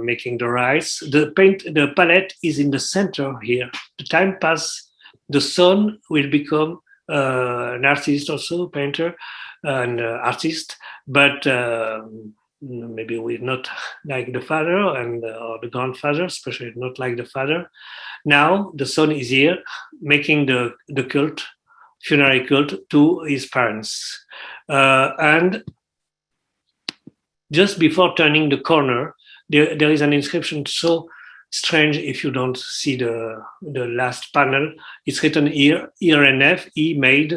making the rise. The palette is in the center here. The time passes. The sun will become an artist, also painter. An artist, but maybe we're not like the father or the grandfather, especially not like the father. Now the son is here, making the cult, funerary cult to his parents, and just before turning the corner, there is an inscription so strange if you don't see the last panel. It's written here, IRNF, he made.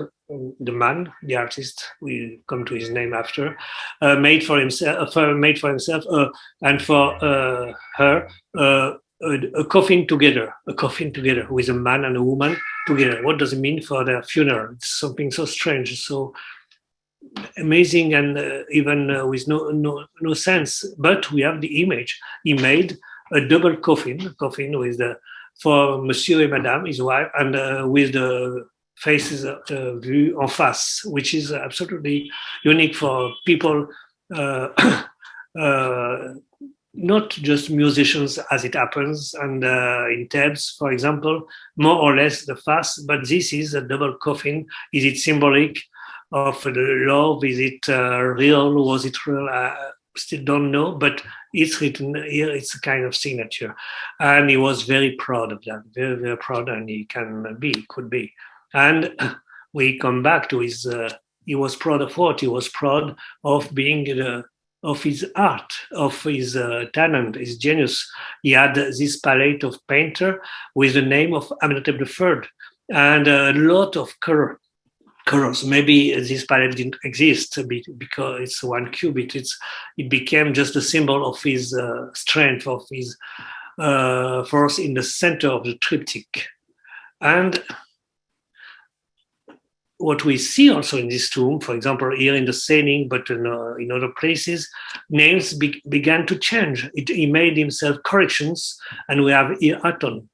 The man, the artist, we come to his name after, made for himself, and for her, a coffin together with a man and a woman together. What does it mean for their funeral? It's something so strange, so amazing, and even with no sense. But we have the image. He made a double coffin with for Monsieur and Madame, his wife, and with the faces view en face, which is absolutely unique for people, not just musicians as it happens, and in Thebes, for example, more or less the face, but this is a double coffin. Is it symbolic of the love? Is it real? Was it real? Still don't know, but it's written here. It's a kind of signature, and he was very proud of that, very, very proud, and he could be. And we come back to his, he was proud of what? He was proud of being of his art, of his talent, his genius. He had this palette of painter with the name of Amenhotep III and a lot of colors. Maybe this palette didn't exist because it's one cubit. It became just a symbol of his strength, of his force in the center of the triptych. And what we see also in this tomb, for example, here in the Sailing, but in other places, names began to change. He made himself corrections, and we have here Aton.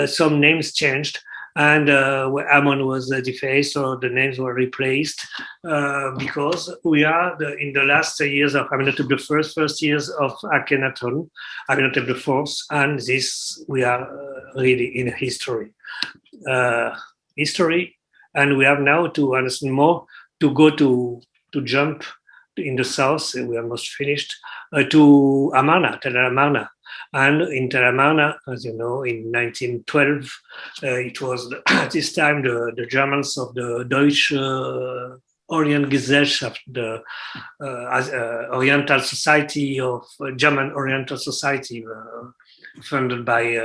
Some names changed, and Ammon was defaced, or the names were replaced, because we are in the last years of Amenhotep I, first years of Akhenaton, Amenhotep IV, and this we are really in history. And we have now to understand more, to go to jump in the south, we are almost finished, to Amarna, Tel Amarna. And in Tel Amarna, as you know, in 1912, it was at this time the Germans of the Deutsche Orientgesellschaft, the Oriental Society of German Oriental Society, funded by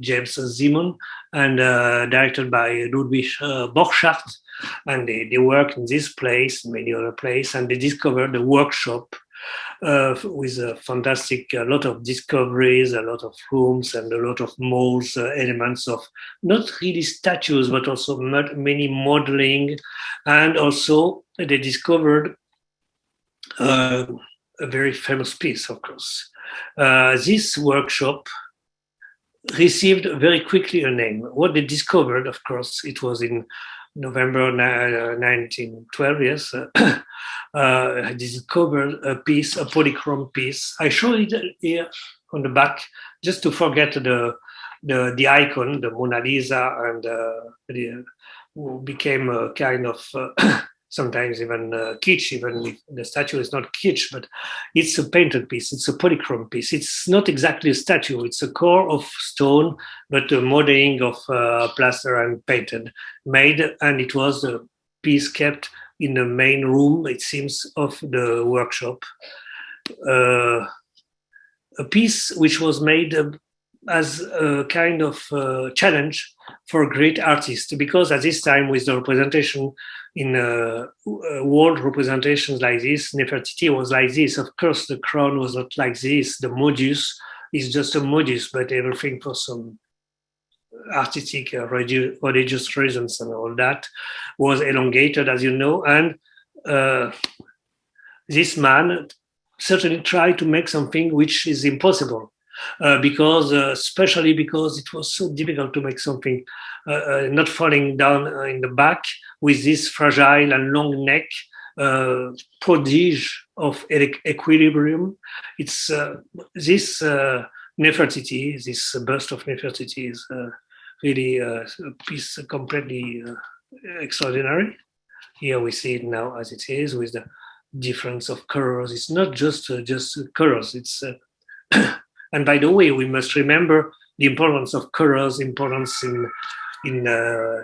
James Simon and directed by Ludwig Borchardt. And they worked in this place, many other places, and they discovered a workshop with a fantastic, a lot of discoveries, a lot of rooms, and a lot of molds, elements of not really statues, but also many modeling. And also they discovered a very famous piece, of course. This workshop received very quickly a name. What they discovered, of course, it was in November 1912, yes, I discovered a piece, a polychrome piece. I show it here on the back, just to forget the icon, the Mona Lisa, and who became a kind of sometimes even kitsch, even if the statue is not kitsch, but it's a painted piece, it's a polychrome piece. It's not exactly a statue, it's a core of stone, but a modeling of plaster and painted, made, and it was a piece kept in the main room, it seems, of the workshop. A piece which was made as a kind of challenge for great artists, because at this time, with the representation in world representations like this, Nefertiti was like this. Of course, the crown was not like this. The modus is just a modus, but everything for some artistic, religious reasons and all that was elongated, as you know. And this man certainly tried to make something which is impossible, because especially because it was so difficult to make something not falling down in the back with this fragile and long neck, prodige of equilibrium. It's this Nefertiti, this bust of Nefertiti is really a piece completely extraordinary. Here we see it now as it is, with the difference of colors. It's not just colors. It's and by the way, we must remember the importance of colors, importance in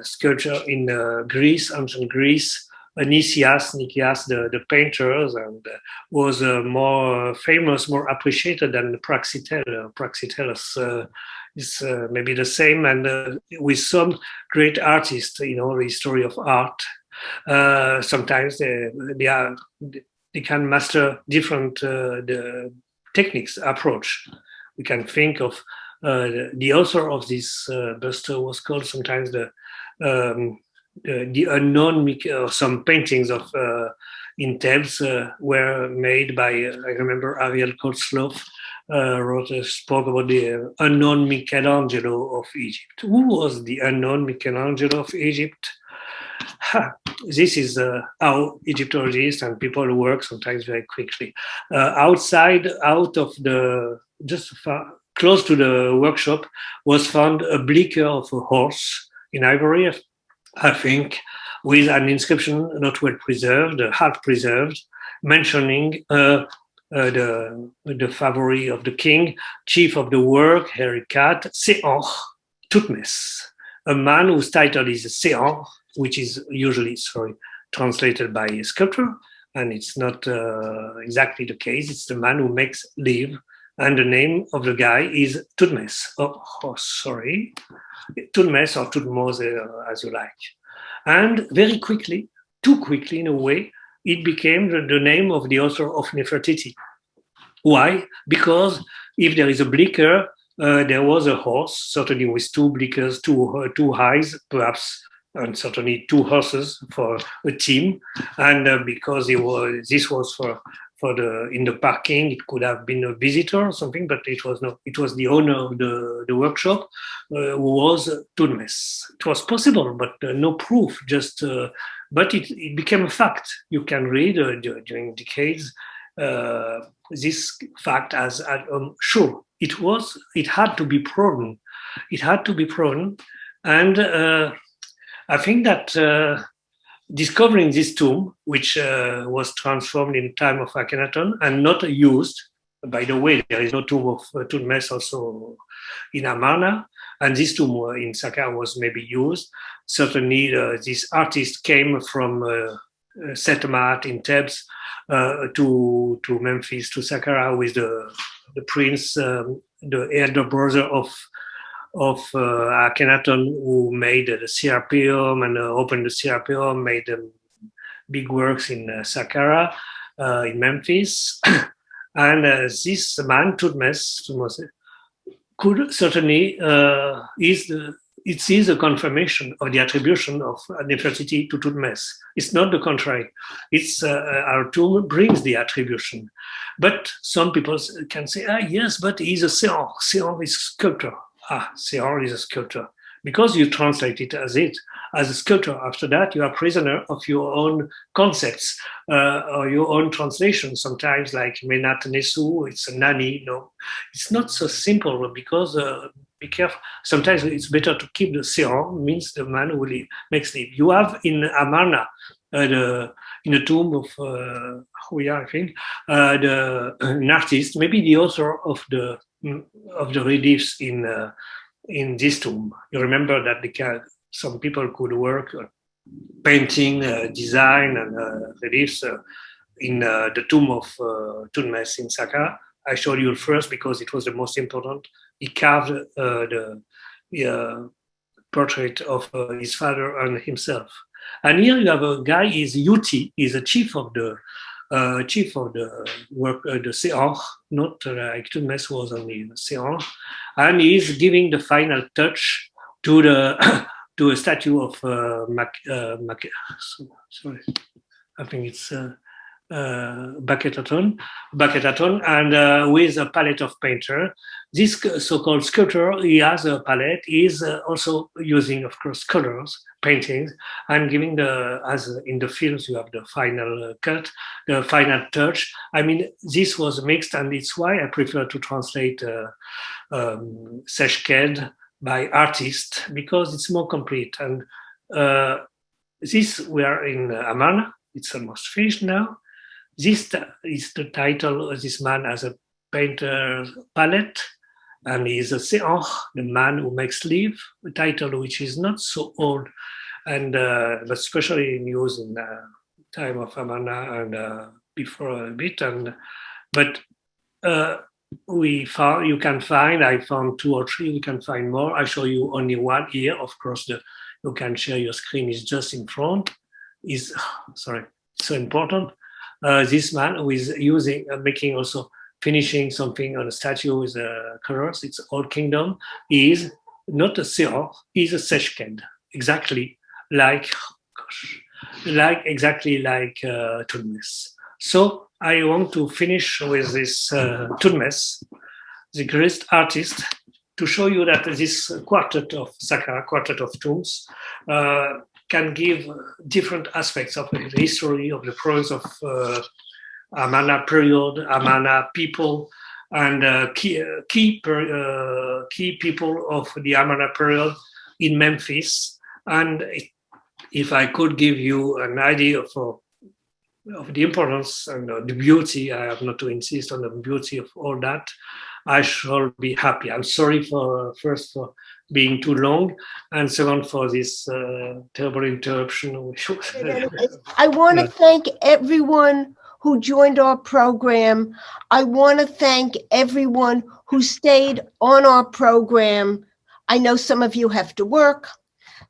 sculpture in Greece, ancient Greece. Nicias, the painters, and was more famous, more appreciated than Praxiteles. Praxiteles is maybe the same, and with some great artists, the history of art. Sometimes they can master different the techniques, approach. We can think of the author of this buster was called sometimes the unknown. Some paintings of in Thebes were made by I remember Ariel Kolslov spoke about the unknown Michelangelo of Egypt. Who was the unknown Michelangelo of Egypt? This is how Egyptologists and people who work sometimes very quickly. Out of the close to the workshop was found a blicker of a horse in ivory, I think, with an inscription not well preserved, half preserved, mentioning the favori of the king, chief of the work, Herikat, Seon Tutmes, a man whose title is Seon, which is usually, translated by a sculptor, and it's not exactly the case. It's the man who makes live, and the name of the guy is Tutmes. Tutmes or Tutmose, as you like. And very quickly, too quickly in a way, it became the name of the author of Nefertiti. Why? Because if there is a blicker, there was a horse, certainly with two blickers, two eyes, perhaps, and certainly two horses for a team. And because this was for in the parking, it could have been a visitor or something, but it was not. It was the owner of the workshop who was Tutmes. It was possible, but no proof. But it became a fact. You can read during decades this fact as sure. It had to be proven. It had to be proven, and I think that discovering this tomb, which was transformed in time of Akhetaten and not used, by the way, there is no tomb of Tutmes also in Amarna, and this tomb in Saqqara was maybe used. Certainly, this artist came from Settlement in Thebes to Memphis, to Saqqara, with the prince, the elder brother of Akhenaton, who made the Serapeum and opened the Serapeum, made big works in Saqqara, in Memphis. And this man, Tutmes, could certainly, it is a confirmation of the attribution of Nefertiti to Tutmes. It's not the contrary. It's our tomb brings the attribution. But some people can say, yes, but he's a Seon. Seon is sculptor. Seon is a sculptor. Because you translate it as a sculptor. After that, you are prisoner of your own concepts or your own translation. Sometimes, like Menat Nesu, it's a Nani. No, it's not so simple, because be careful. Sometimes it's better to keep the Seon, means the man who makes live. You have in Amarna, in the tomb of I think, an artist, maybe the author of the reliefs in this tomb. You remember that some people could work painting, design, and reliefs in the tomb of Tutmes in Saqqara. I showed you first because it was the most important. He carved the portrait of his father and himself. And here you have a guy, is Yuti, is a chief of the work, the Seor, not like Tutmes was only the Seor, and he's giving the final touch to the to a statue of sorry, I think it's Akhetaten, and with a palette of painter. This so-called sculptor, he has a palette. He is also using, of course, colors, paintings, and giving as in the films, you have the final cut, the final touch. I mean, this was mixed, and it's why I prefer to translate Seshked by artist, because it's more complete. And this, we are in Amarna. It's almost finished now. This is the title. This man has a painter palette, and he is a Seor, the man who makes live, a title which is not so old, and but especially in use in time of Amarna and before a bit. And but you can find. I found 2 or 3. You can find more. I show you only one here. Of course, you can share your screen. Is just in front. Is sorry, so important. This man who is using, making also finishing something on a statue with colors. It's Old Kingdom. He is not a Seor. He's a Seshked, exactly like Tutmes. So I want to finish with this Tutmes, the great artist, to show you that this quartet of Saqqara, quartet of tombs, can give different aspects of the history of the province of Amarna period, Amarna people, and key people of the Amarna period in Memphis. And if I could give you an idea of the importance and the beauty, I have not to insist on the beauty of all that, I shall be happy. I'm sorry for being too long, and second for this terrible interruption. I want to thank everyone who joined our program. I want to thank everyone who stayed on our program. I know some of you have to work.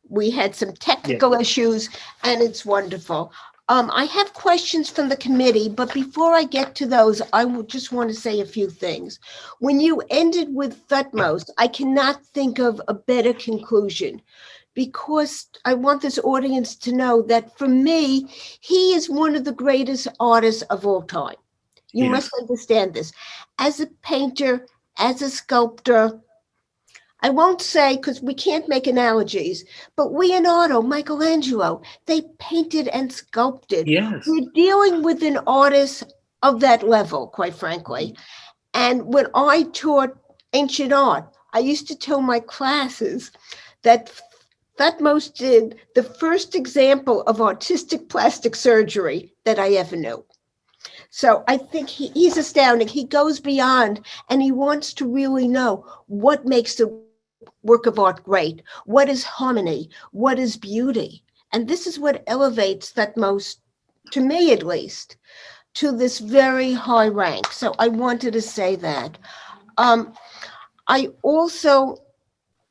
We had some technical issues, and it's wonderful. I have questions from the committee, but before I get to those, I just want to say a few things. When you ended with Thutmose, I cannot think of a better conclusion, because I want this audience to know that for me, he is one of the greatest artists of all time. You must understand this. As a painter, as a sculptor, I won't say, because we can't make analogies, but Leonardo, Michelangelo, they painted and sculpted. Yes. We're dealing with an artist of that level, quite frankly. And when I taught ancient art, I used to tell my classes that Thutmose did the first example of artistic plastic surgery that I ever knew. So I think he's astounding. He goes beyond, and he wants to really know what makes the work of art great. What is harmony? What is beauty? And this is what elevates Thutmose, to me at least, to this very high rank. So I wanted to say that. I also,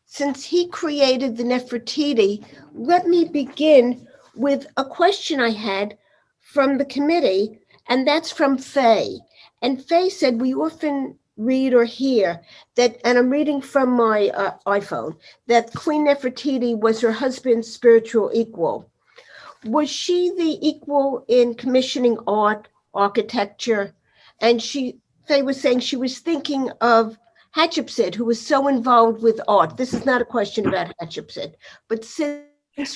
since he created the Nefertiti, let me begin with a question I had from the committee, and that's from Faye. And Faye said, we often read or hear that, and I'm reading from my iPhone, that Queen Nefertiti was her husband's spiritual equal. Was she the equal in commissioning art, architecture? And Faye was saying she was thinking of Hatshepsut, who was so involved with art. This is not a question about Hatshepsut, but since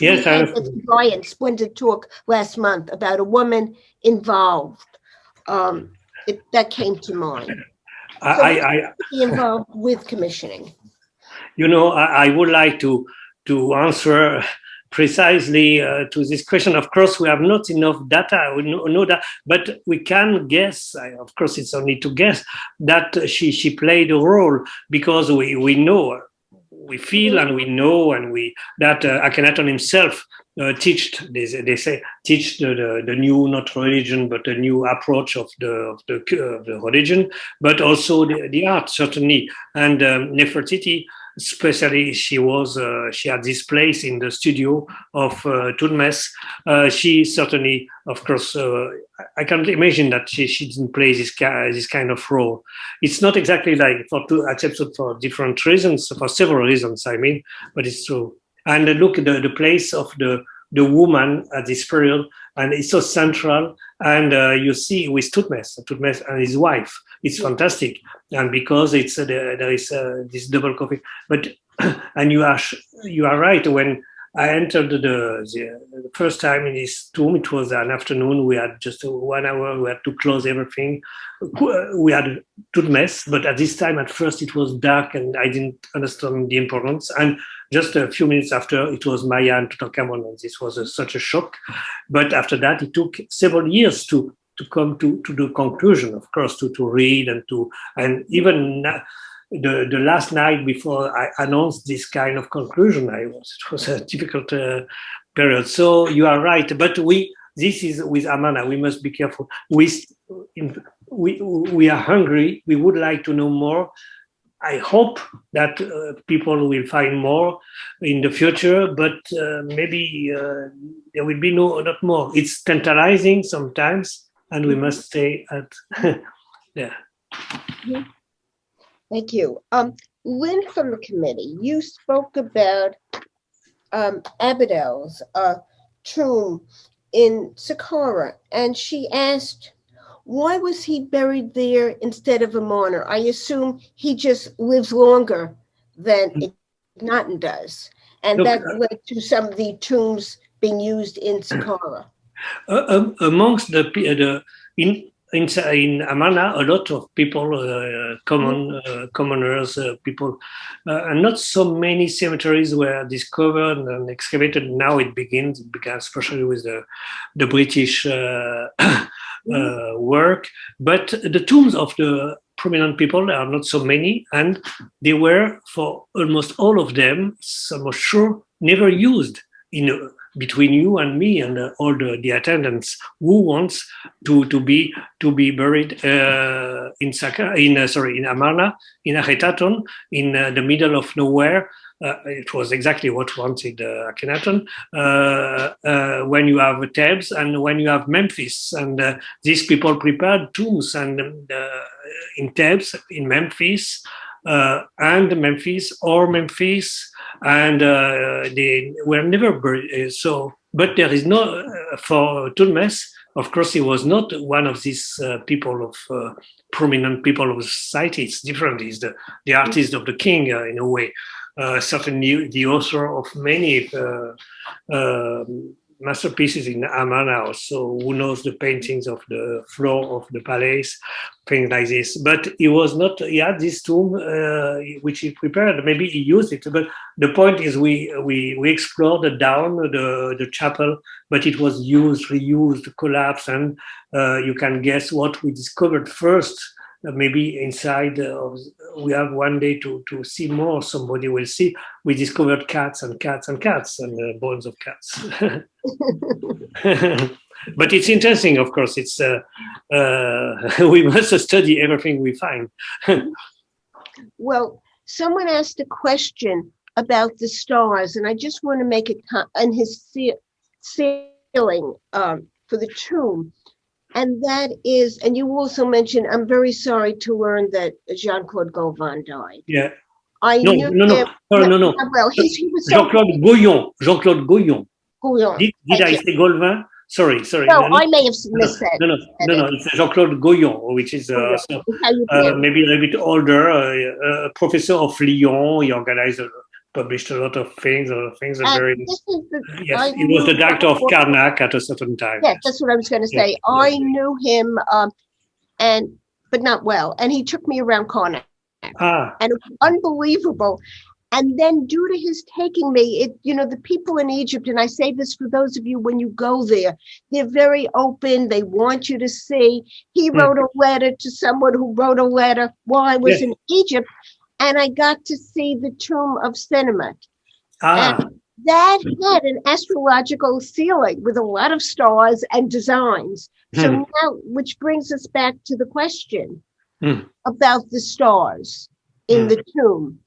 we had this giant splendid talk last month about a woman involved, that came to mind. I involved with commissioning. You know, I would like to answer precisely to this question. Of course, we have not enough data. We know that, but we can guess. Of course, it's only to guess that she played a role, because we know, we feel, and we know, and that Akhenaten himself teach the new, not religion, but the new approach of the religion, but also the art, certainly. And Nefertiti especially she had this place in the studio of Tutmos. She certainly, of course, I can't imagine that she didn't play this kind of role. It's not exactly like for two episodes for different reasons, for several reasons, I mean, but it's true. And look at the place of the woman at this period, and it's so central. And you see with Tutmos and his wife, it's fantastic. And because it's there is this double coffee, but and you are right. When I entered the first time in his tomb, it was an afternoon. We had just 1 hour. We had to close everything. We had Tutmos, but at this time, at first, it was dark, and I didn't understand the importance. And just a few minutes after, it was Maya and Tutankhamun, and this was such a shock. But after that, it took several years to come to the conclusion, of course, to read and even the last night before I announced this kind of conclusion, it was a difficult period. So you are right, but this is with Amarna. We must be careful. We are hungry. We would like to know more. I hope that people will find more in the future, but maybe there will be not more. It's tantalizing sometimes, and we must stay at yeah. Thank you. Lynn from the committee, you spoke about Abdiel's tomb in Saqqara, and she asked, why was he buried there instead of Amarna? I assume he just lives longer than Akhetaten does, and that led to some of the tombs being used in Saqqara. Amongst in Amarna, a lot of people, commoners, people, and not so many cemeteries were discovered and excavated. Now it began especially with the British work. But the tombs of the prominent people are not so many, and they were, for almost all of them, some are sure, never used between you and me and all the attendants who wants to be buried in Amarna, in Akhetaten, in the middle of nowhere. It was exactly what wanted Akhetaten. When you have Thebes and when you have Memphis, and these people prepared tombs and in Thebes, in Memphis, and Memphis, and they were never buried. But there is no for Tutmos. Of course, he was not one of these people of prominent people of society. It's different. He's the artist of the king in a way. Certainly, the author of many masterpieces in Amarna, also, who knows the paintings of the floor of the palace, things like this. But he was not, he had this tomb, which he prepared, maybe he used it. But the point is we explored the chapel, but it was used, reused, collapsed, and you can guess what we discovered first. Maybe inside, we have one day to see more. Somebody will see. We discovered cats and bones of cats. But it's interesting, of course. It's we must study everything we find. Well, someone asked a question about the stars, and I just want to make it on his ceiling for the tomb. And that is, and you also mentioned, I'm very sorry to learn that Jean-Claude Gauvin died. Yeah. No. Well, he was Jean-Claude Goyon. Jean-Claude Goyon. Did I say Gauvin? Sorry. No, I may have missaid. No. It's Jean-Claude Goyon, which is maybe a little bit older, a professor of Lyon. He published a lot of things. Yes, he was the director of Karnak at a certain time. Yes, that's what I was going to say. Yeah. I knew him, but not well, and he took me around Karnak, and it was unbelievable. And then, due to his taking me, the people in Egypt, and I say this for those of you when you go there, they're very open. They want you to see. He wrote a letter to someone who wrote a letter while I was in Egypt. And I got to see the tomb of Senemet. And that had an astrological ceiling with a lot of stars and designs. So now, which brings us back to the question about the stars in the tomb.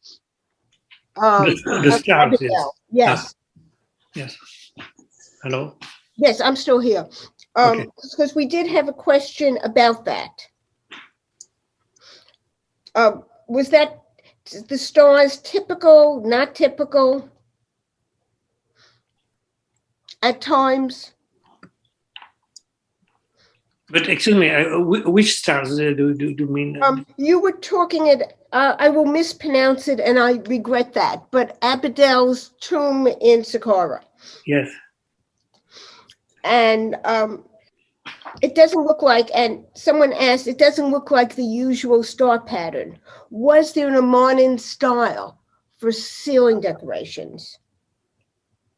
The stars, yes. Abdiel. Yes. Yes. Hello? Yes, I'm still here. Okay. Because we did have a question about that. Was that the stars typical, not typical at times? But excuse me, which stars do you mean? You were talking I will mispronounce it and I regret that, but Abdiel's tomb in Saqqara. Yes. And it doesn't look like, and someone asked, it doesn't look like the usual star pattern. Was there an Amarna style for ceiling decorations?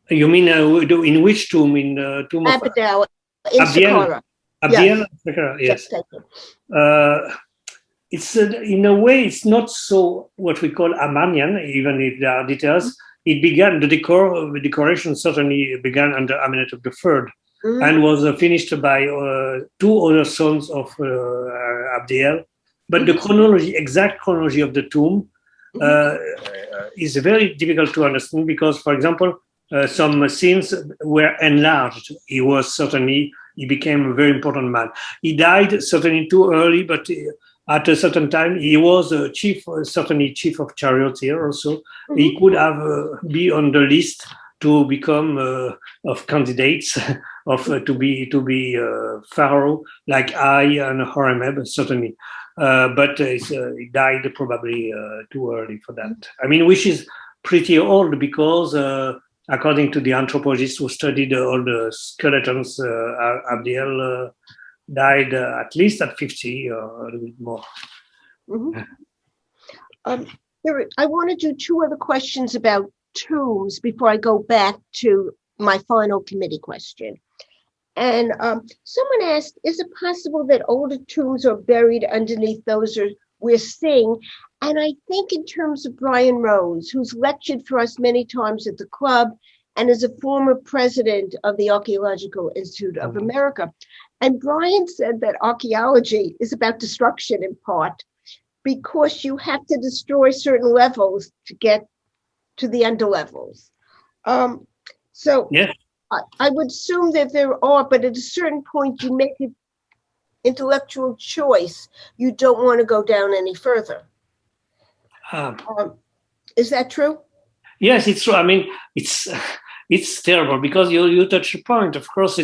You mean in which tomb? In the tomb of Abdiel in Saqqara. Abdiel? Yes. It's in a way, it's not so what we call Armenian, even if there are details. It began, the decoration certainly began under Amenhotep III and was finished by two other sons of Abdiel. But the chronology, exact chronology of the tomb is very difficult to understand because, for example, some scenes were enlarged. He became a very important man. He died certainly too early, but at a certain time, he was a certainly chief of charioteer also. He could have be on the list to become of candidates to be pharaoh like I and Horemheb certainly. But he died probably too early for that. I mean, which is pretty old because according to the anthropologists who studied all the skeletons, Abdiel died at least at 50 or a little bit more. I want to do two other questions about tombs before I go back to my final committee question. And someone asked, is it possible that older tombs are buried underneath those we're seeing? And I think in terms of Brian Rose, who's lectured for us many times at the club and is a former president of the Archaeological Institute of America. And Brian said that archaeology is about destruction in part because you have to destroy certain levels to get to the underlevels. I would assume that there are, but at a certain point you make an intellectual choice. You don't want to go down any further. Is that true? Yes, it's true. I mean, it's terrible because you touch a point. Of course,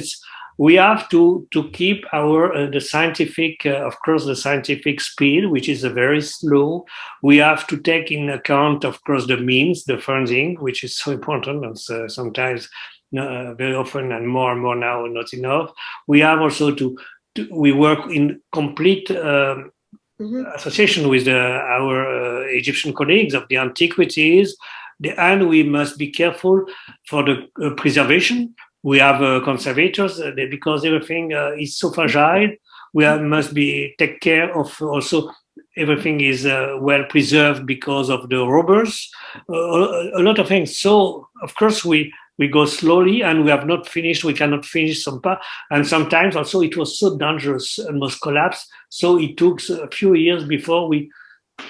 we have to keep the scientific, of course, the scientific speed, which is very slow. We have to take in account, of course, the means, the funding, which is so important, and sometimes very often and more now not enough. We have also we work in complete association with our Egyptian colleagues of the antiquities, and we must be careful for the preservation. We have conservators because everything is so fragile. We must take care of also everything is well preserved because of the robbers. A lot of things. So of course we go slowly, and we have not finished. We cannot finish some part, and sometimes also it was so dangerous, almost collapsed. So it took a few years before we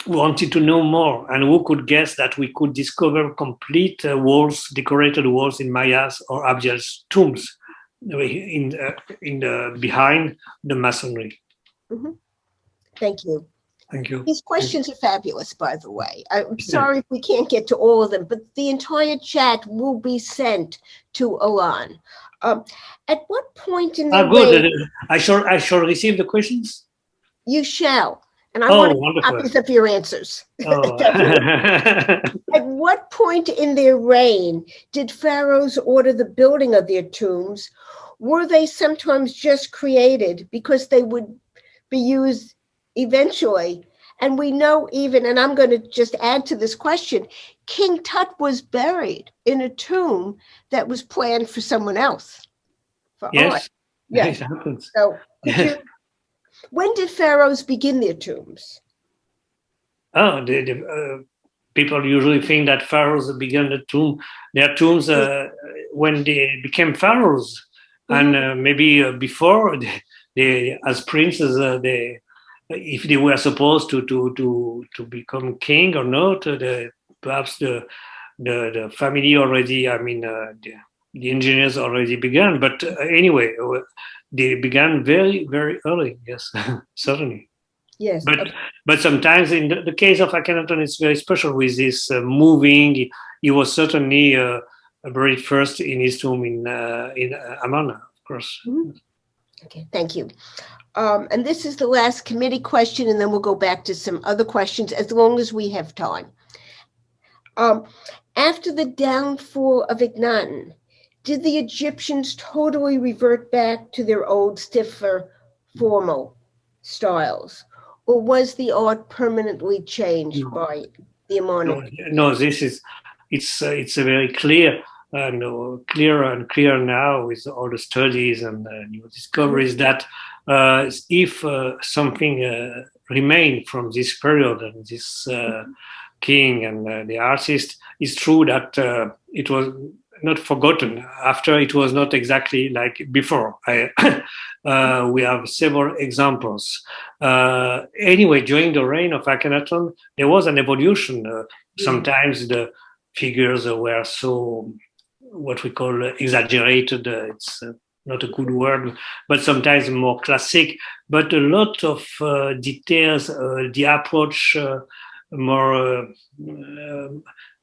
wanted to know more, and who could guess that we could discover complete walls, decorated walls in Maya's or Abdiel's tombs behind the masonry. Thank you. Thank you. These questions are fabulous, by the way. I'm sorry if we can't get to all of them, but the entire chat will be sent to Alain. At what point in the good. I shall receive the questions? You shall. And I want copies of your answers. Oh. At what point in their reign did pharaohs order the building of their tombs? Were they sometimes just created because they would be used eventually? And we know even, and I'm going to just add to this question, King Tut was buried in a tomb that was planned for someone else. Yes, yes. It happens. So when did pharaohs begin their tombs? People usually think that pharaohs began their tombs when they became pharaohs, and maybe before they, as princes, if they were supposed to become king or not, perhaps the family already, I mean, the engineers already began. But anyway, they began very, very early. Yes, certainly. Yes. But sometimes in the case of Akhetaten, it's very special with this moving. He was certainly buried first in his tomb in Amarna, of course. Mm-hmm. Okay, thank you. And this is the last committee question, and then we'll go back to some other questions as long as we have time. After the downfall of Akhetaten, did the Egyptians totally revert back to their old, stiffer, formal styles? Or was the art permanently changed by the Amarna? No, it's a very clear, clearer and clearer now with all the studies and new discoveries that if something remained from this period and this king and the artist, it's true that it was not forgotten. After, it was not exactly like before. We have several examples. Anyway, during the reign of Akhenaton, there was an evolution. Sometimes the figures were so, what we call exaggerated. It's not a good word, but sometimes more classic. But a lot of details, the approach more,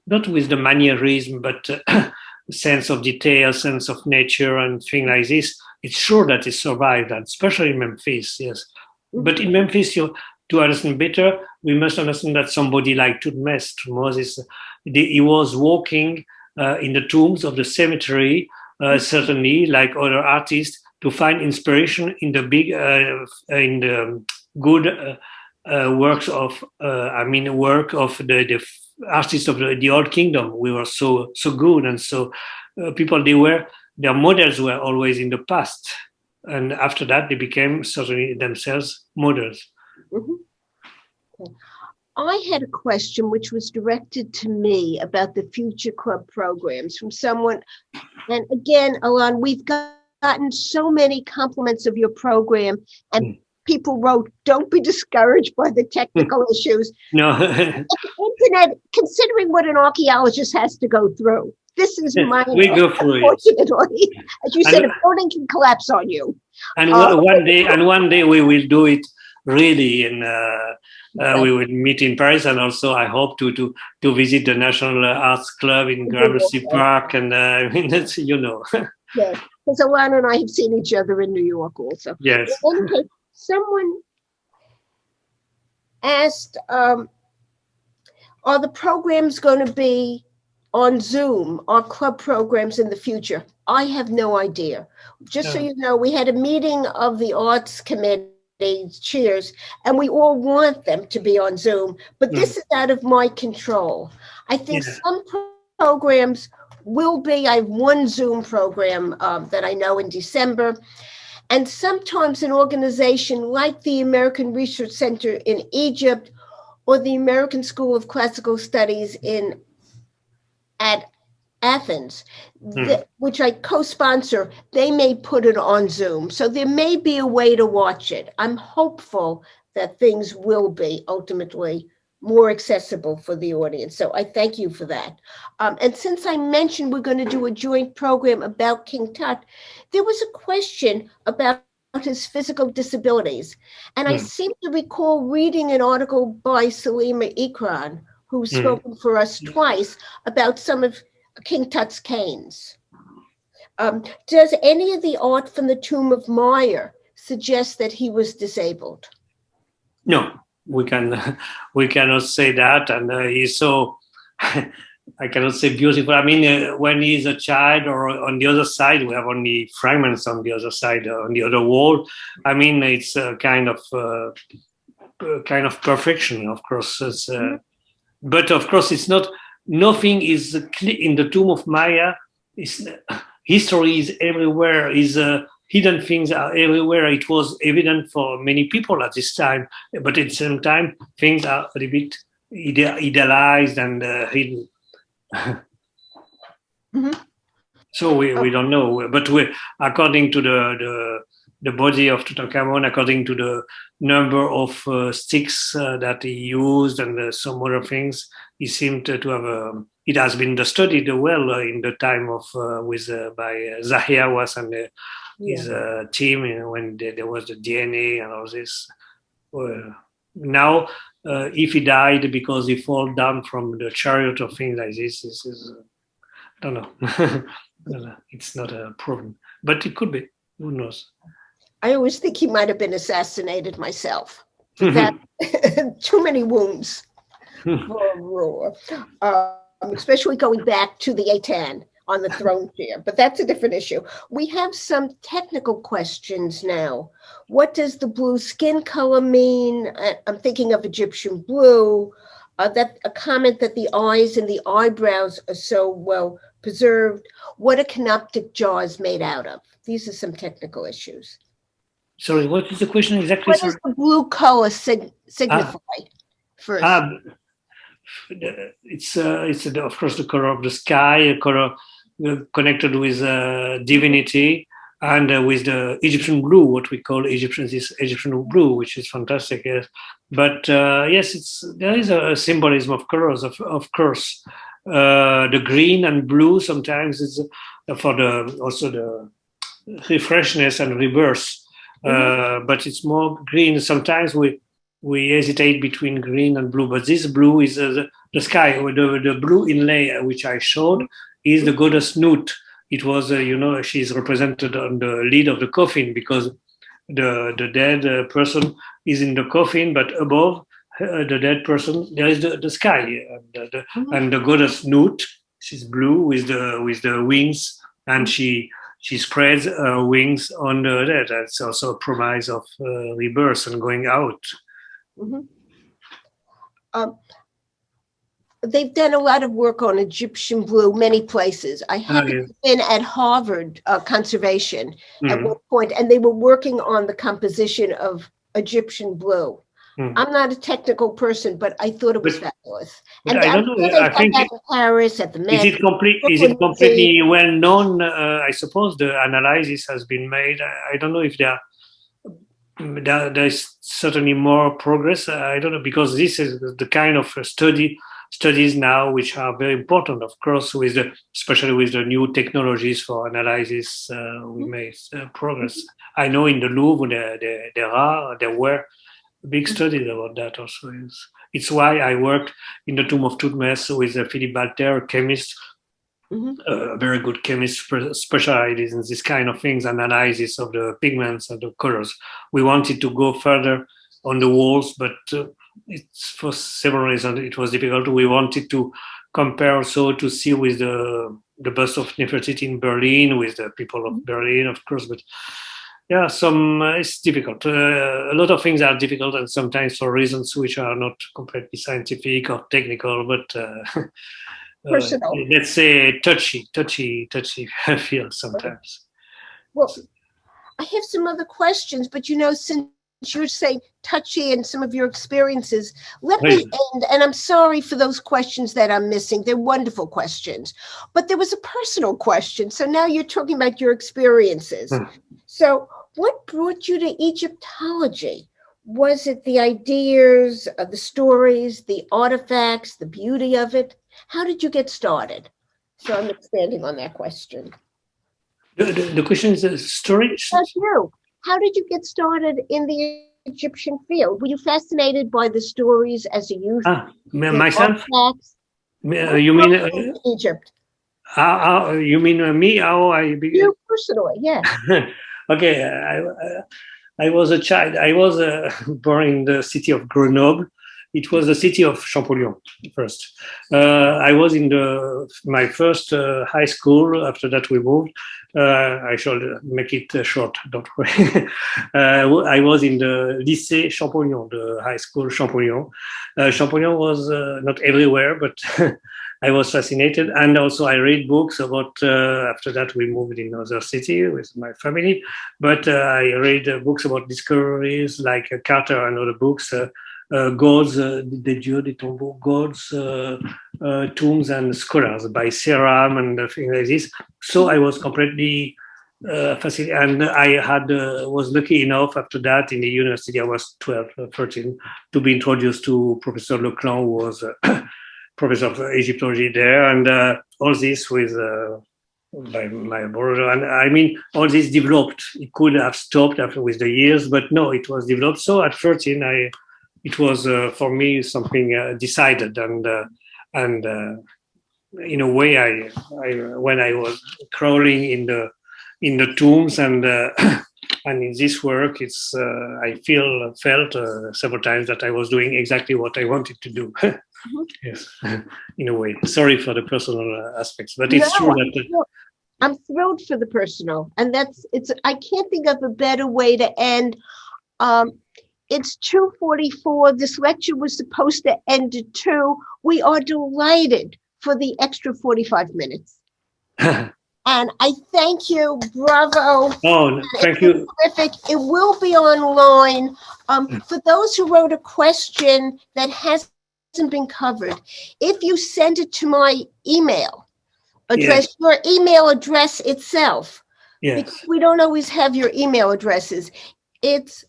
not with the mannerism, but sense of detail, sense of nature, and things like this. It's sure that it survived, and especially in Memphis, yes. But in Memphis, to understand better, we must understand that somebody like Moses, he was walking in the tombs of the cemetery, certainly like other artists, to find inspiration in the big, in the good works of, work of the artists of the Old Kingdom. We were so good, and so people, their models were always in the past, and after that they became certainly themselves models. Mm-hmm. Okay. I had a question which was directed to me about the Future Club programs from someone, and again, Alain, we've gotten so many compliments of your program, and people wrote, "Don't be discouraged by the technical issues." No. The internet, considering what an archaeologist has to go through, this is minor. We go through unfortunately. As you said, a building can collapse on you. And one day we will do it really, and we will meet in Paris, and also I hope to visit the National Arts Club in Gramercy Park, and that's, Yeah, because Alain and I have seen each other in New York also. Yes. Okay, someone asked, are the programs going to be on Zoom, our club programs in the future? I have no idea. Just so you know, we had a meeting of the arts committee chairs, and we all want them to be on Zoom, but this is out of my control. I think some programs will be. I have one Zoom program that I know in December, and sometimes an organization like the American Research Center in Egypt or the American School of Classical Studies at Athens, which I co-sponsor, they may put it on Zoom. So there may be a way to watch it. I'm hopeful that things will be ultimately more accessible for the audience. So I thank you for that. And since I mentioned we're going to do a joint program about King Tut, there was a question about his physical disabilities. And I seem to recall reading an article by Salima Ikran, who's spoken for us twice, about some of King Tut's canes. Does any of the art from the tomb of Meyer suggest that he was disabled? No, we cannot say that, and he's so I cannot say beautiful. I mean, when he's a child, or on the other side, we have only fragments on the other side, on the other wall. I mean, it's a kind of perfection, of course. But of course, it's not. Nothing is in the tomb of Maya. History is everywhere. Hidden things are everywhere. It was evident for many people at this time, but at the same time, things are a little bit idealized and hidden. So we don't know, but according to the body of Tutankhamun, according to the number of sticks that he used and some other things, he seemed to have it has been studied well in the time of by Zahiawas and his team, when there was the DNA and all this. Now, if he died because he fall down from the chariot or things like this is I don't know. It's not a problem, but it could be. Who knows? I always think he might have been assassinated myself. That too many wounds for a ruler, especially going back to the Akhetaten on the throne chair. But that's a different issue. We have some technical questions now. What does the blue skin color mean? I'm thinking of Egyptian blue. That a comment that the eyes and the eyebrows are so well preserved. What are Canoptic jaws made out of? These are some technical issues. Sorry, what is the question exactly? What does the blue color signify? First, it's of course the color of the sky, a color connected with divinity, and with the Egyptian blue, what we call Egyptian blue, which is fantastic. Yes, but yes, there is a symbolism of colors, of course. The green and blue sometimes is for also the refreshness and rebirth. But it's more green. Sometimes we hesitate between green and blue, but this blue is the sky. The blue inlay which I showed is the goddess Nut. It was, she's represented on the lid of the coffin because the dead person is in the coffin, but above the dead person there is the sky, and the goddess Nut. She's blue with the wings, and she spreads her wings on the dead. That's also a promise of rebirth and going out. They've done a lot of work on Egyptian blue, many places. I have been at Harvard Conservation at one point, and they were working on the composition of Egyptian blue. I'm not a technical person, but I thought it was fabulous. And I don't know. I think at Paris, at the Met. Is it completely well known? I suppose the analysis has been made. I don't know if there's certainly more progress. I don't know, because this is the kind of studies now which are very important, of course, especially with the new technologies for analysis. We made progress. I know in the Louvre there were big studies about that also. It's why I worked in the tomb of Thutmose with Philippe Walter, a chemist, a very good chemist, specialized in this kind of things, analysis of the pigments and the colors. We wanted to go further on the walls, but it's for several reasons it was difficult. We wanted to compare also to see with the bust of Nefertiti in Berlin, with the people of Berlin, of course, but yeah, it's difficult. A lot of things are difficult, and sometimes for reasons which are not completely scientific or technical, but personal. Let's say touchy field sometimes. Well, I have some other questions, but since you're saying touchy and some of your experiences, let me end. And I'm sorry for those questions that I'm missing. They're wonderful questions, but there was a personal question. So now you're talking about your experiences. So what brought you to Egyptology? Was it the ideas, the stories, the artifacts, the beauty of it? How did you get started? So I'm expanding on that question. The question is storage? That's you. How did you get started in the Egyptian field? Were you fascinated by the stories as a youth? Myself? You mean Egypt? You mean me? How I began? You personally, yeah. Okay, I was a child. I was born in the city of Grenoble. It was the city of Champollion first. I was in my first high school. After that, we moved. I shall make it short, don't worry. I was in the Lycée Champollion, the high school Champollion. Champollion was not everywhere, but I was fascinated. And also I read books about, after that we moved in another city with my family. But I read books about discoveries like Carter and other books, gods, des dieux, des tombeaux, gods, tombs and scholars by Seram and things like this. So I was completely fascinated, and I was lucky enough after that in the university, I was 12, 13, to be introduced to Professor Leclan, who was professor of Egyptology there, and all this with by my brother. And I mean, all this developed. It could have stopped after with the years, but no, it was developed. So at 13, it was for me something decided, and in a way, I when I was crawling in the tombs and and in this work, it's I felt several times that I was doing exactly what I wanted to do. Yes, in a way. Sorry for the personal aspects, but it's true that I'm thrilled for the personal, and I can't think of a better way to end. It's 2:44. This lecture was supposed to end at 2. We are delighted for the extra 45 minutes. And I thank you. Bravo. Oh, thank you. Terrific. It will be online. For those who wrote a question that hasn't been covered, if you send it to my email address, yes, your email address itself, yes, because we don't always have your email addresses. It's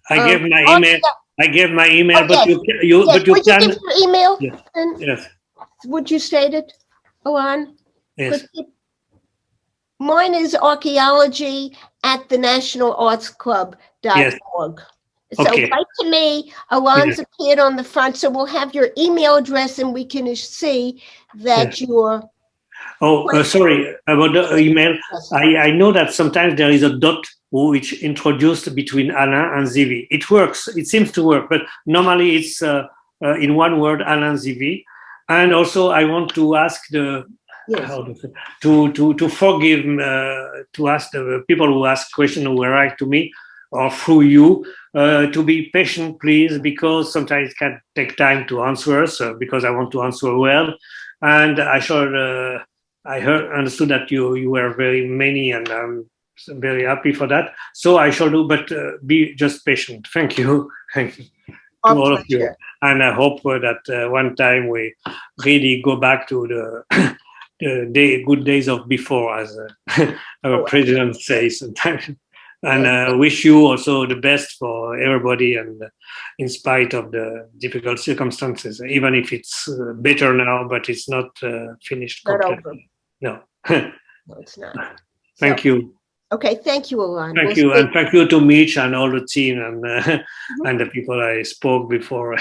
I gave my email. I gave my email, okay, but you yes, but you would can. You give your email? Yes. Yes. Would you state it, Alain? Yes. Mine is archaeology@thenationalartsclub.org. Yes. So okay, write to me. Alain's appeared on the front, so we'll have your email address, and we can see that you're. Oh, sorry about the email. I know that sometimes there is a dot which introduced between Alain and Zivie. It works. It seems to work, but normally it's in one word, Alain Zivie. And also, I want to ask to forgive to ask the people who ask questions who write to me or through you to be patient, please, because sometimes it can take time to answer. So because I want to answer well, and I understood that you were very many, and I'm very happy for that. So I shall do, but be just patient. Thank you. Thank you to all of you. And I hope that one time we really go back to the good days of before, as our president says sometimes. And wish you also the best for everybody, and in spite of the difficult circumstances, even if it's better now, but it's not finished completely. No. No, it's not. Thank you. Okay, thank you, Alain. Thank you, and thank you to Mitch and all the team and and the people I spoke before.